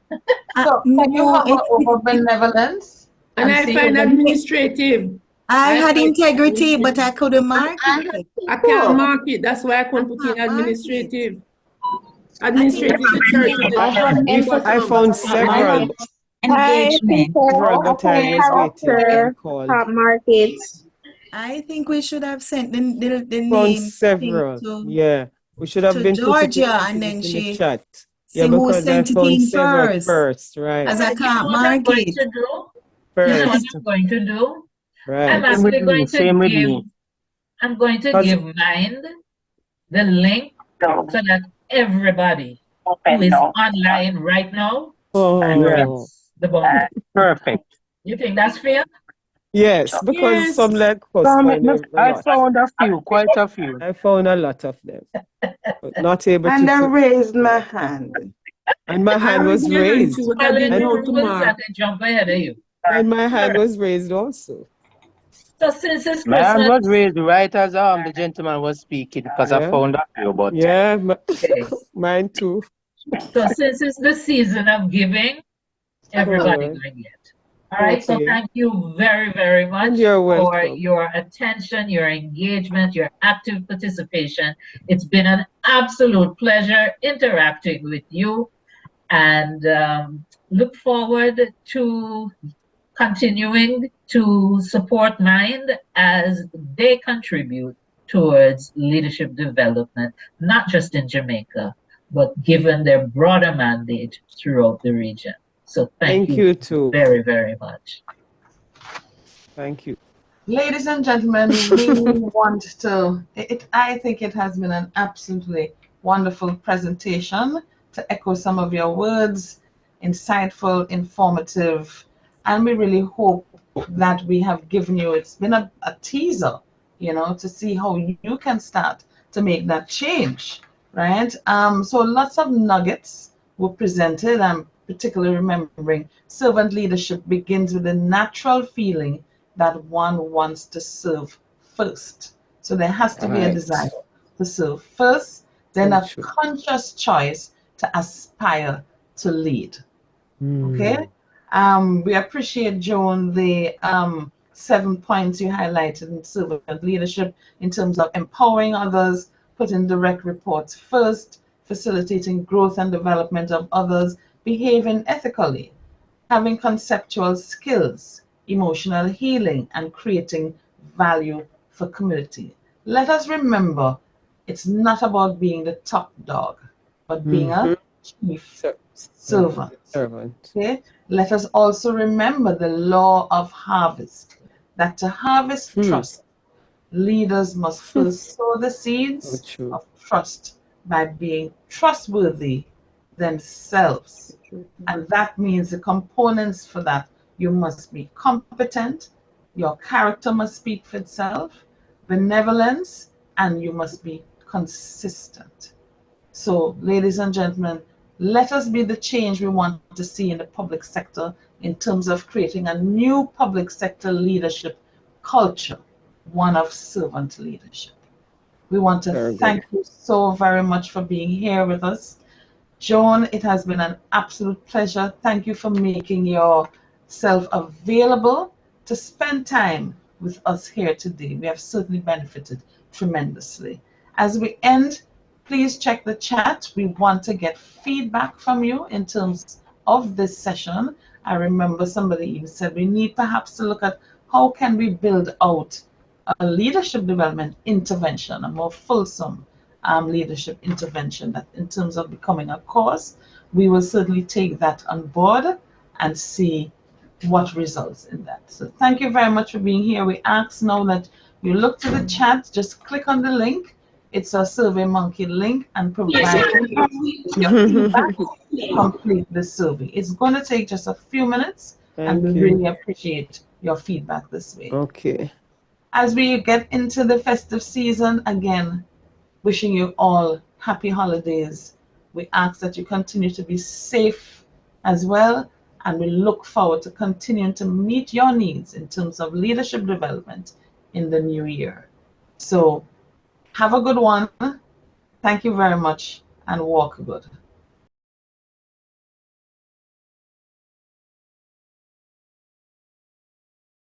So can you hover over benevolence? And I find administrative. I had integrity, but I couldn't mark it. I can't mark it. That's why I couldn't put in administrative. Administrative is the I found several. Engagement. But I was waiting called. I think we should have sent the Found name several. Yeah, we should have to been Georgia, and then in the she chat. see Yeah, who because I sent it found in several first. right? As I can't mark I'm going it. to do? First. You know what I'm going to do? Right. I'm actually going to give. I'm going to give Mind the link so that everybody who is online right now gets the bonus. Perfect. You think that's fair? Yes, because some like us I found a few, quite a few. I found a lot of them, but not able and to. I raised my hand. And my hand was raised. That they jump ahead of you. And my hand was raised also. So since it's My hand Christmas, was raised right as the gentleman was speaking because I found a few, but mine too. So since it's the season of giving, everybody going to get. All right, so thank you very, very much for your attention, your engagement, your active participation. It's been an absolute pleasure interacting with you, and look forward to continuing to support Mind as they contribute towards leadership development, not just in Jamaica, but given their broader mandate throughout the region. So thank you too very, very much. Thank you. Ladies and gentlemen, we want to, I think it has been an absolutely wonderful presentation, to echo some of your words, insightful, informative, and we really hope that we have given you, it's been a teaser, you know, to see how you can start to make that change, right? So lots of nuggets were presented. I'm particularly remembering servant leadership begins with a natural feeling that one wants to serve first. So there has to be a desire to serve first, then a conscious choice to aspire to lead. Okay? We appreciate, Joan, the 7 points you highlighted in servant leadership in terms of empowering others, putting direct reports first, facilitating growth and development of others, behaving ethically, having conceptual skills, emotional healing, and creating value for community. Let us remember, it's not about being the top dog, but being a chief servant. Okay? Let us also remember the law of harvest, that to harvest trust, leaders must first sow the seeds of trust by being trustworthy themselves. And that means the components for that, you must be competent, your character must speak for itself, benevolence, and you must be consistent. So, ladies and gentlemen, let us be the change we want to see in the public sector in terms of creating a new public sector leadership culture, one of servant leadership. We want to thank you so very much for being here with us. Joan, it has been an absolute pleasure. Thank you for making yourself available to spend time with us here today. We have certainly benefited tremendously. As we end, please check the chat. We want to get feedback from you in terms of this session. I remember somebody even said we need perhaps to look at how can we build out a leadership development intervention, a more fulsome leadership intervention that in terms of becoming a course. We will certainly take that on board and see what results in that. So thank you very much for being here. We ask now that you look to the chat, just click on the link. It's a SurveyMonkey link and provide your feedback to complete the survey. It's going to take just a few minutes and we really appreciate your feedback this way. Okay. As we get into the festive season, again, wishing you all happy holidays. We ask that you continue to be safe as well, and we look forward to continuing to meet your needs in terms of leadership development in the new year. So have a good one. Thank you very much, and walk good.